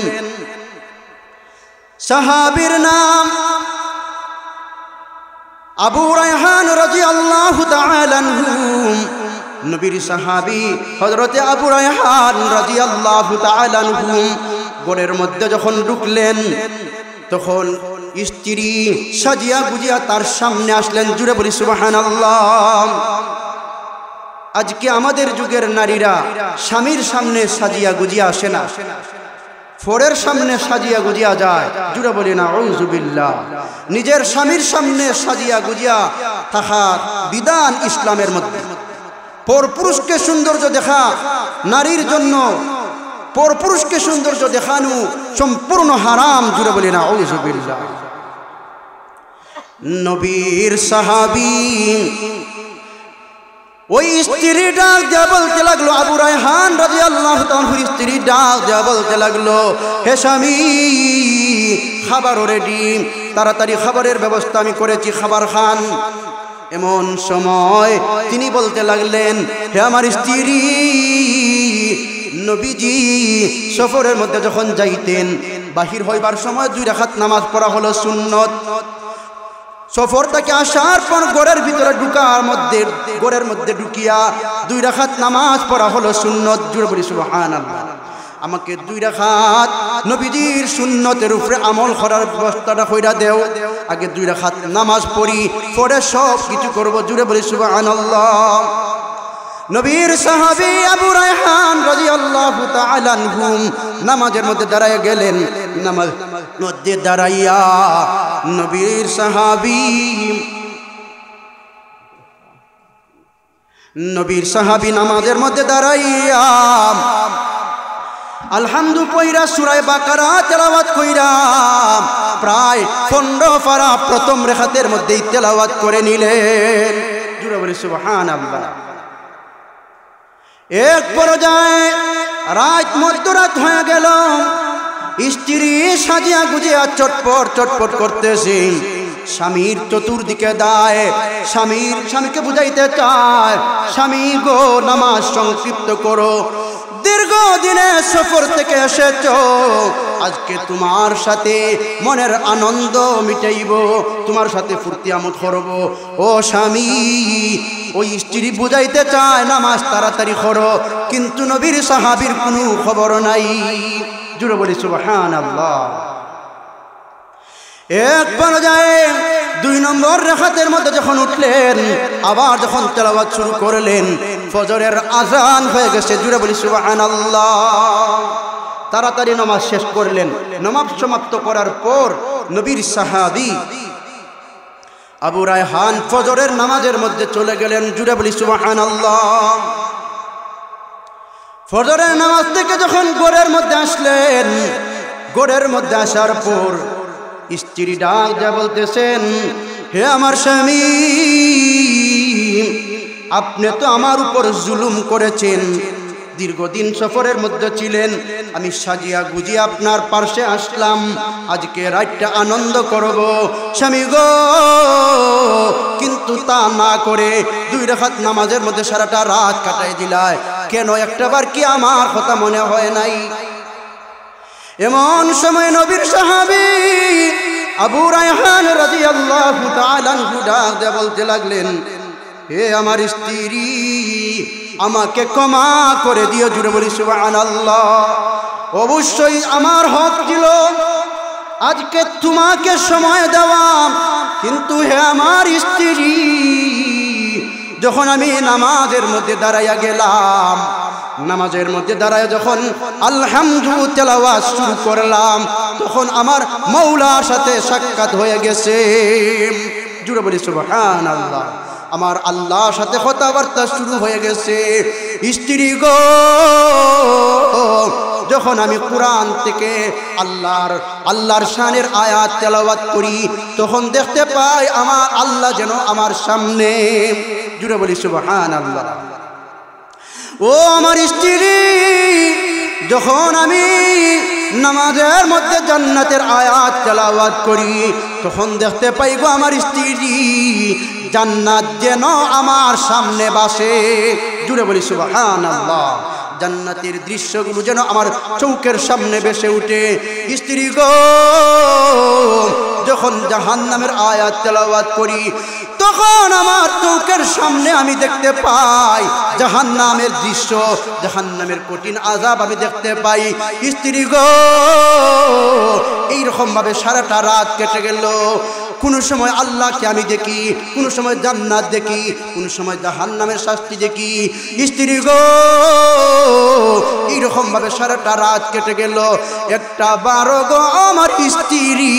সাহাবীর নাম আবু রায়হান রাদিয়াল্লাহু তাআলা আনহু। নবীর সাহাবী হযরতে আবু রায়হান রাদিয়াল্লাহু তাআলা আনহু ঘরের মধ্যে যখন ঢুকলেন তখন স্ত্রী সাজিয়া গুজিয়া তার সামনে আসলেন। জুড়ে বলি সুবহানাল্লাহ। আজকে আমাদের যুগের নারীরা স্বামীর সামনে সাজিয়া গুজিয়া আসে না, ফোরের সামনে সাজিয়া গুজিয়া যায়। জুড়ে বলি নাউযুবিল্লাহ। নিজের স্বামীর সামনে সাজিয়া গুজিয়া থাকা বিধান ইসলামের মধ্যে। পরপুরুষকে সৌন্দর্য দেখা নারীর জন্য, পরপুরুষকে সৌন্দর্য দেখানো সম্পূর্ণ হারাম। জুড়ে বলি নাউযুবিল্লাহ। নবীর সাহাবী ওই স্ত্রী ডাক দিয়া বলতে লাগলো, আবু রায়হান রাদিয়াল্লাহু তাআলার স্ত্রী ডাক দিয়া বলতে লাগলো, হে স্বামী খাবার রেডি, তাড়াতাড়ি খাবারের ব্যবস্থা আমি করেছি, খাবার খান। এমন সময় তিনি বলতে লাগলেন, হে আমার স্ত্রী, নবীজি সফরের মধ্যে যখন যাইতেন বাহির হইবার সময় 2 রাকাত নামাজ পড়া হলো সুন্নত। সফর থেকে আসার পর ঘরের ভিতরে ঢুকার মধ্যে ঘরের মধ্যে ঢুকিয়া 2 রাকাত নামাজ পড়া হলো সুন্নত। জুড়ে বলি সুবহানাল্লাহ। আমাকে 2 রাকাত নবীজির সুন্নতের উপরে আমল করার ব্যবস্থাটা কইরা দেও। আগে 2 রাকাত নামাজ পড়ি, পরে সব কিছু করব। জুড়ে বলি সুবহানাল্লাহ। নবীর সাহাবী আবু রায়হান রাদিয়াল্লাহু তাআলা আনহু নামাজের মধ্যে দাঁড়ায় গেলেন। নামাজ মধ্যে দাঁড়াইয়া নবীর সাহাবী নামাজের মধ্যে দাঁড়াইয়া আলহামদু কইরা সূরা বাকারা তেলাওয়াত কইরা প্রায় 15 পারা প্রথম রাকাতের মধ্যেই তেলাওয়াত করে নিলেন। জুড়ে বলি সুবহানাল্লাহ। এক পর্যায়ে মধ্যরাত হয়ে গেল। স্ত্রী সাজিয়া গুজিয়া চটপট করতেছে। স্বামীর চতুর্দিকে দায়। স্বামীকে বুঝাইতে চায়, স্বামী গো নামাজ সংক্ষিপ্ত করো, দীর্ঘদিনে সফর থেকে এসেছো, আজকে তোমার সাথে মনের আনন্দ মিটাইব, তোমার সাথে ফুর্তি আমোদ করব। ও স্বামী, ওই স্ত্রী বুঝাইতে চায় নামাজ তাড়াতাড়ি করো, কিন্তু নবীর সাহাবীর কোনো খবর নাই। জুড়ে বলি সুবহানাল্লাহ। এক পর্যায়ে 2 নম্বর রাকাতের মধ্যে যখন উঠলেন, আবার যখন তেলাওয়াত শুরু করলেন, ফজরের আজান হয়ে গেছে। জুড়ে বলি সুবহানাল্লাহ। তাড়াতাড়ি নামাজ শেষ করলেন। নামাজ সমাপ্ত করার পর নবীর সাহাবী আবু রায়হান ফজরের নামাজের মধ্যে চলে গেলেন। জুড়ে বলি সুবহানাল্লাহ। ফজরের নামাজ থেকে যখন ঘরের মধ্যে আসলেন, ঘরের মধ্যে আসার পর স্ত্রী ডাক যা বলতেছেন, হে আমার স্বামী, আপনি তো আমার উপর জুলুম করেছেন, দীর্ঘদিন সফরের মধ্যে ছিলেন, আমি সাজিয়া গুজিয়া আপনার পাশে আসলাম, আজকে রাতটা আনন্দ করব স্বামী গো, কিন্তু তা না করে 2 রাকাত নামাজের মধ্যে সারাটা রাত কাটাই দিলায়, কেন একটাবার কি আমার কথা মনে হয় নাই? এমন সময় নবীর সাহাবী আবু রায়হান রাদিয়াল্লাহু তাআলা আনহু ডাক দিয়ে বলতে লাগলেন, হে আমার স্ত্রী, আমাকে ক্ষমা করে দিও। জুড়ে বলি সুবহানাল্লাহ। অবশ্যই আমার হক ছিল আজকে তোমাকে সময় দেওয়া, কিন্তু হে আমার স্ত্রী, যখন আমি নামাজের মধ্যে দাঁড়াইয়া গেলাম, নামাজের মধ্যে দাঁড়ায় যখন আলহামদু তেলাওয়াত শুরু করলাম, তখন আমার মাওলার সাথে সাক্ষাৎ হয়ে গেছে। জুড়ে বলি সুবহানাল্লাহ। আমার আল্লাহর সাথে কথাবার্তা শুরু হয়ে গেছে। স্ত্রী গো, যখন আমি কোরআন থেকে আল্লাহর শানের আয়াত তেলাওয়াত করি, তখন দেখতে পাই আমার আল্লাহ যেন আমার সামনে। জুড়ে বলি সুবহানাল্লাহ। ও আমার স্ত্রী, যখন আমি নামাজের মধ্যে জান্নাতের আয়াত তেলাওয়াত করি, তখন দেখতে পাই গো আমার স্ত্রী, জান্নাত যেন আমার সামনে বসে। জুড়ে বলি সুবহানাল্লাহ। জান্নাতের দৃশ্যগুলো যেন আমার চোখের সামনে ভেসে উঠে। স্ত্রী গো, যখন জাহান্নামের আয়াত তেলাওয়াত করি, তখন আমার চোখের সামনে আমি দেখতে পাই জাহান্নামের দৃশ্য, জাহান্নামের কঠিন আযাব আমি দেখতে পাই। স্ত্রী গো, এইরকম ভাবে সারাটা রাত কেটে গেল। কোনো সময় আল্লাহকে আমি দেখি, কোনো সময় জান্নাত দেখি, কোনো সময় জাহান্নামের শাস্তি দেখি। স্ত্রী গো, এইরকম ভাবে সারাটা রাত কেটে গেল। একটা বারো গো আমার স্ত্রী,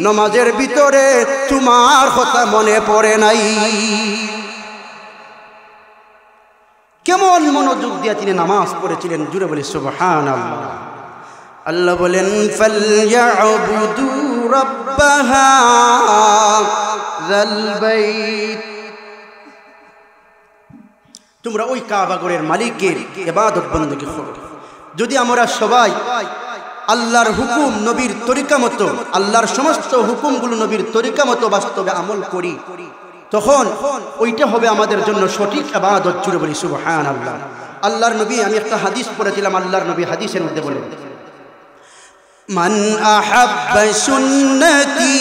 নামাজের ভিতরে তোমার কথা মনে পড়ে নাই। কেমন মনোযোগ দিয়ে তিনি নামাজ পড়েছিলেন। জুড়ে বলি সুবহানাল্লাহ। আল্লাহ বলেন, ফালইয়াবুদু রাব্বাহাযাল বাইত, তোমরা ওই কাবা ঘরের মালিকের ইবাদত বندگی করো। যদি আমরা সবাই আল্লাহর হুকুম নবীর তরিকা মতো, আল্লাহর সমস্ত হুকুমগুলো নবীর তরিকা মতো বাস্তবে আমল করি, তখন ওইটা হবে আমাদের জন্য সঠিক ইবাদত। জুড়ে বলি সুবহানাল্লাহ। আল্লাহর নবী, আমি একটা হাদিস পড়েছিলাম, আল্লাহর নবী হাদিসের মধ্যে বলেন, মান আহাব্বা সুন্নতি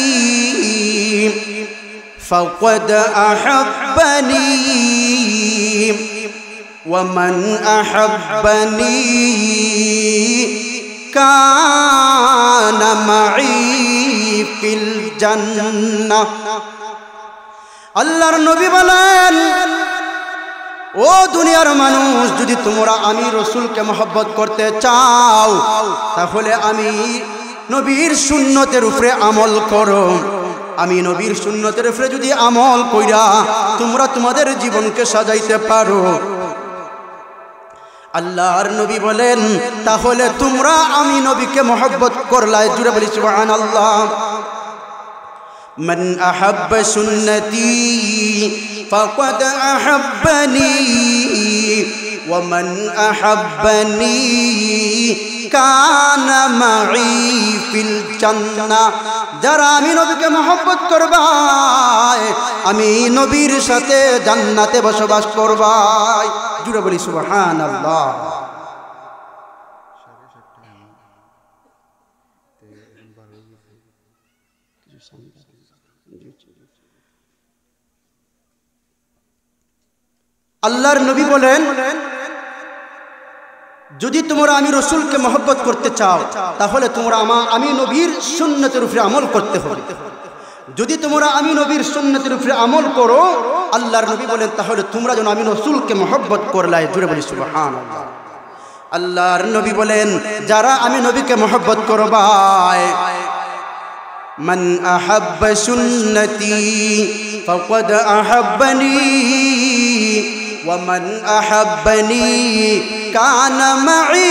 ফাকাদ আহাব্বানি ওয়া মান আহাব্বানি কানা মাই ফিল জান্নাহ। আল্লাহর নবী বলেন, ও দুনিয়ার মানুষ, যদি তোমরা আমি রসুলকে মহব্বত করতে চাও, তাহলে আমি নবীর সুন্নতের উপরে আমল করো। আমি নবীর সুন্নতের উপরে যদি আমল কইরা তোমরা তোমাদের জীবনকে সাজাইতে পারো, আল্লাহর নবী বলেন, তাহলে তোমরা আমি নবীকে মহব্বত করলাই। জুড়ে বলি সুবহানাল্লাহ। মান আহাব্বা সুন্নতি ফাকাদ আহাব্বানি ওয়া মান আহাব্বানি কানা মাই ফিল জান্নাহ। যারা আমি নবীকে মহব্বত করবাই, আমি নবীর সাথে জান্নাতে বসবাস করবাই। জুড়ে বলি সুবহানাল্লাহ। আল্লাহর নবী বলেন, যদি তোমরা আমি রসুলকে মহব্বত করতে চাও তাহলে তোমরা আমি নবীর সুন্নতের উপরে আমল করতে হবে। যদি তোমরা আমি নবীর সুন্নতের উপরে আমল করো, আল্লাহর নবী বলেন, তাহলে তোমরা যেন আমি রসুলকে মহব্বত করলাই। জুড়ে বলি সুবহানাল্লাহ। আল্লাহর নবী বলেন, যারা আমি নবীকে মহব্বত করবায়, মান আহাব্বা সুন্নতি ফাকাদ আহাব্বানি ওয়া মান আহাব্বানি কানা মাই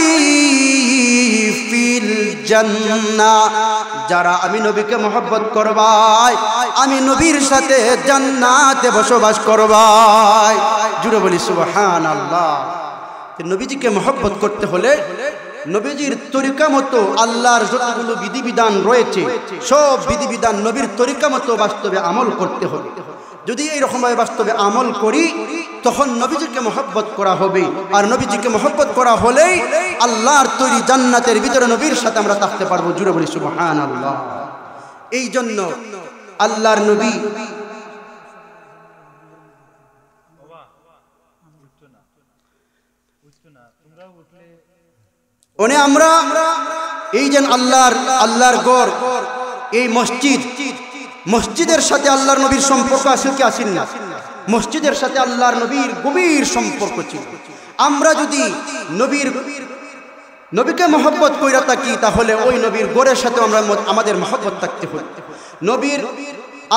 ফিল জান্নাহ। যারা আমি নবীকে মহব্বত করবায়, আমি নবীর সাথে জান্নাতে বসবাস করবায়। জুড়ে বলি সুবহানাল্লাহ। নবীজিকে মহব্বত করতে হলে নবীজির তরিকা মতো আল্লাহর যতগুলো বিধিবিধান রয়েছে সব বিধিবিধান নবীর তরিকা মতো বাস্তবে আমল করতে হবে। যদি এইরকমভাবে বাস্তবে আমল করি তখন নবীজিকে মহব্বত করা হবে। আর নবীজিকে মহব্বত করা হলেই আল্লাহর তৈরি জান্নাতের ভিতরে নবীর সাথে আমরা থাকতে পারবো। জুড়ে বলি সুবহানাল্লাহ। এই জন্য আল্লাহর নবী আমরা এই যে আল্লাহর গড়, এই মসজিদের সাথে আল্লাহর নবীর সম্পর্ক আছে কি আসেন না? মসজিদের সাথে আল্লাহর নবীর গভীর সম্পর্ক ছিল। আমরা যদি নবীকে মহব্বত কইরা থাকি তাহলে ওই নবীর গড়ের সাথে আমাদের মহব্বত থাকতে হবে।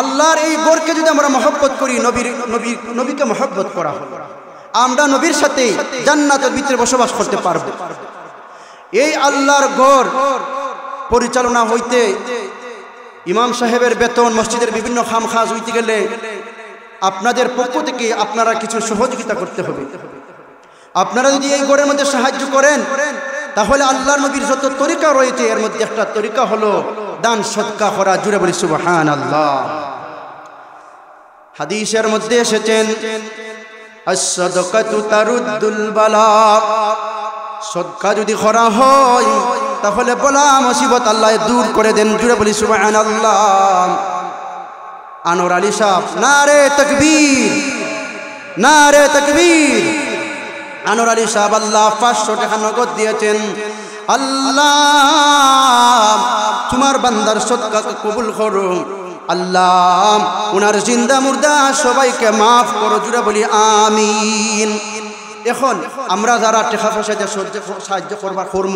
আল্লাহর এই গড়কে যদি আমরা মহব্বত করি, নবীকে মহব্বত করা হবে, আমরা নবীর সাথে জান্নাতের ভিতরে বসবাস করতে পারবো। এই আল্লাহর ঘর পরিচালনা হইতে ইমাম সাহেবের বেতন, মসজিদের বিভিন্ন খামখাজ হইতে গেলে আপনাদের পক্ষ থেকে আপনারা কিছু সহযোগিতা করতে হবে। আপনারা যদি এই ঘরের মধ্যে সাহায্য করেন তাহলে আল্লাহর নবীর যত তরিকা রয়েছে এর মধ্যে একটা তরিকা হলো দান সদকা করা। জুড়ে বলি সুবহানাল্লাহ। হাদিসের মধ্যে এসেছেন, আস-সাদাকাতু তারুদ্দুল বালা। সদকা যদি করা হয় তাহলে বলা মুসিবত আল্লাহ দূর করে দেন। জুড়ে বলি সুবহানাল্লাহ। আনোয়ার আলী সাহেব, নারে তাকবীর, নারে তাকবীর। আনোয়ার আলী সাহেব আল্লাহ 500 টাকা নগদ দিয়েছেন। আল্লাহ তোমার বান্দার সদকাকে কবুল করো। আল্লাহ ওনার জিন্দা মুর্দা সবাইকে মাফ করো। জুড়ে বলি আমিন। এখন আমরা যারা টাকা পয়সা দিয়ে সাহায্য করবার কর্ম,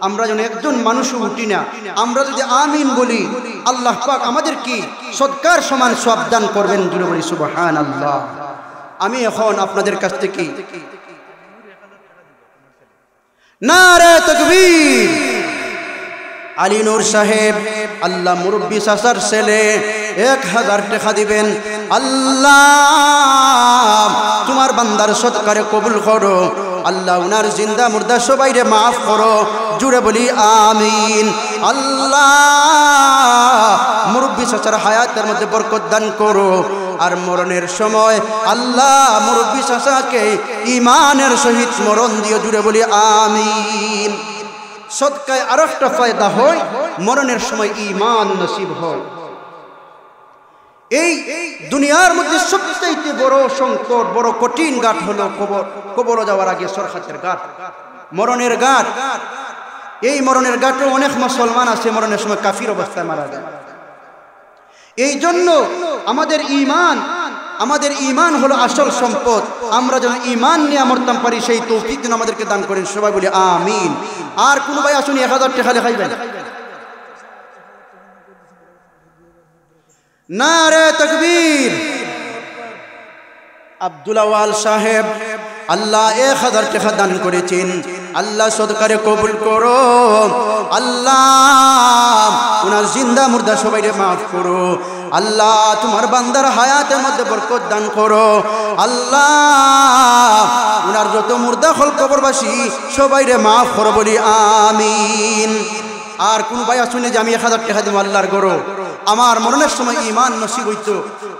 আমরা যেন একজন মানুষও উঠি না। আমরা যদি আমিন বলি আল্লাহ পাক আমাদের কি সদকার সমান সওয়াব দান করবেন। জুড়ে বলি সুবহানাল্লাহ। আমি এখন আপনাদের কাছ থেকে নারে তাকবীর। আলী নূর সাহেব আল্লাহ মুরব্বী চাচার ছেলে 1000 টাকা দিবেন। আল্লাহ তোমার বান্দার সদকারে কবুল করো। আল্লাহ উনার জিন্দা মুর্দা সবাইরে মাফ করো। জুড়ে বলি আমিন। আল্লাহ মুরব্বী চাচার হায়াতের মধ্যে বরকত দান করো। আর মরণের সময় আল্লাহ মুরব্বী চাচাকে ঈমানের সহিত মরণ দিও। জুড়ে বলি আমিন। সদকায় আর একটা ফায়দা হয়, মরণের সময় ঈমান নসিব হয়। এই দুনিয়ার মধ্যে সবচেয়ে বড় সংকট, বড় কঠিন ঘাট হলো কবর। কবর যাওয়ার আগে সরখাতের ঘাট, মরণের ঘাট। এই মরণের ঘাটে অনেক মুসলমান আছে মরণের সময় কাফির অবস্থায় মারা যায়। এই জন্য আমাদের ঈমান হলো আসল সম্পদ। আমরা যেন ঈমান নিয়ে মরতাম পারি সেই তৌফিক যেন আমাদেরকে দান করেন। সবাই বলি আমিন। আর কোন ভাই আসুন 1000 টাকা লেখাইবেন। নারে তাকবীর। আব্দুল আওয়াল সাহেব আল্লাহ 1000 টাকা দান করেছেন। আল্লাহ সদকারে কবুল করো। আল্লাহ উনার জিন্দা মুর্দা সবাইকে মাফ করো। আল্লাহ তোমার বান্দার হায়াতের মধ্যে বরকত দান করো। আল্লাহ উনার যত মুর্দা হল কবরবাসী সবাইরে মাফ করো। বলি আমিন। আর কোন ভাই আসুন যে আমি 1000 টাকা দিব আল্লাহর গরো, আমার মরণের সময় ঈমান নসিব হইতো,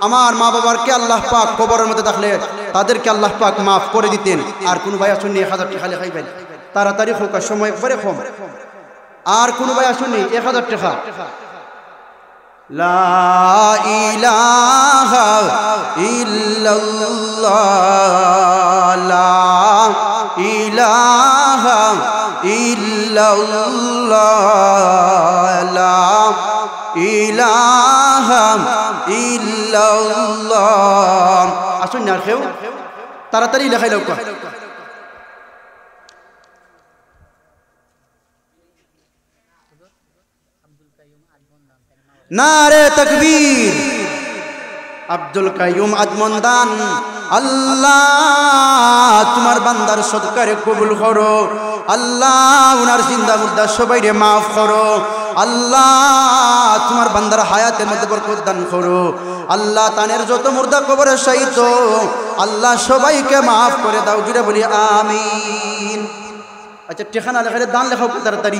আমার মা বাবারকে আল্লাহ পাক কবরের মধ্যে থাকলে তাদেরকে আল্লাহ পাক মাফ করে দিতেন। আর কোন ভাই আসুন 1000 টাকা লেখাইবেন। তাড়াতাড়ি হোক, সময় একবারে কম। আর কোন ভাই আসুন 1000 টাকা লা ইলাহা ইল্লাল্লাহ লা ইলাহা ইল্লাল্লাহ লা ইলাহা ইল্লাল্লাহ। আসুন না কেউ তাড়াতাড়ি লেখাই লোক। নারে তাকবীর। আব্দুল কাইয়ুম আদমন্দান, আল্লাহ তোমার বান্দার সদকারে কবুল করো। আল্লাহ উনার জিন্দা মুর্দা সবাইরে মাফ করো। আল্লাহ তোমার বান্দার হায়াতের মধ্যে বরকত দান করো। আল্লাহ তানের যত মুর্দা কবরে শায়িত আল্লাহ সবাইকে মাফ করে দাও। জুড়ে বলি আমিন। আচ্ছা ঠিকানা লেখালে দান লেখাও তাড়াতাড়ি।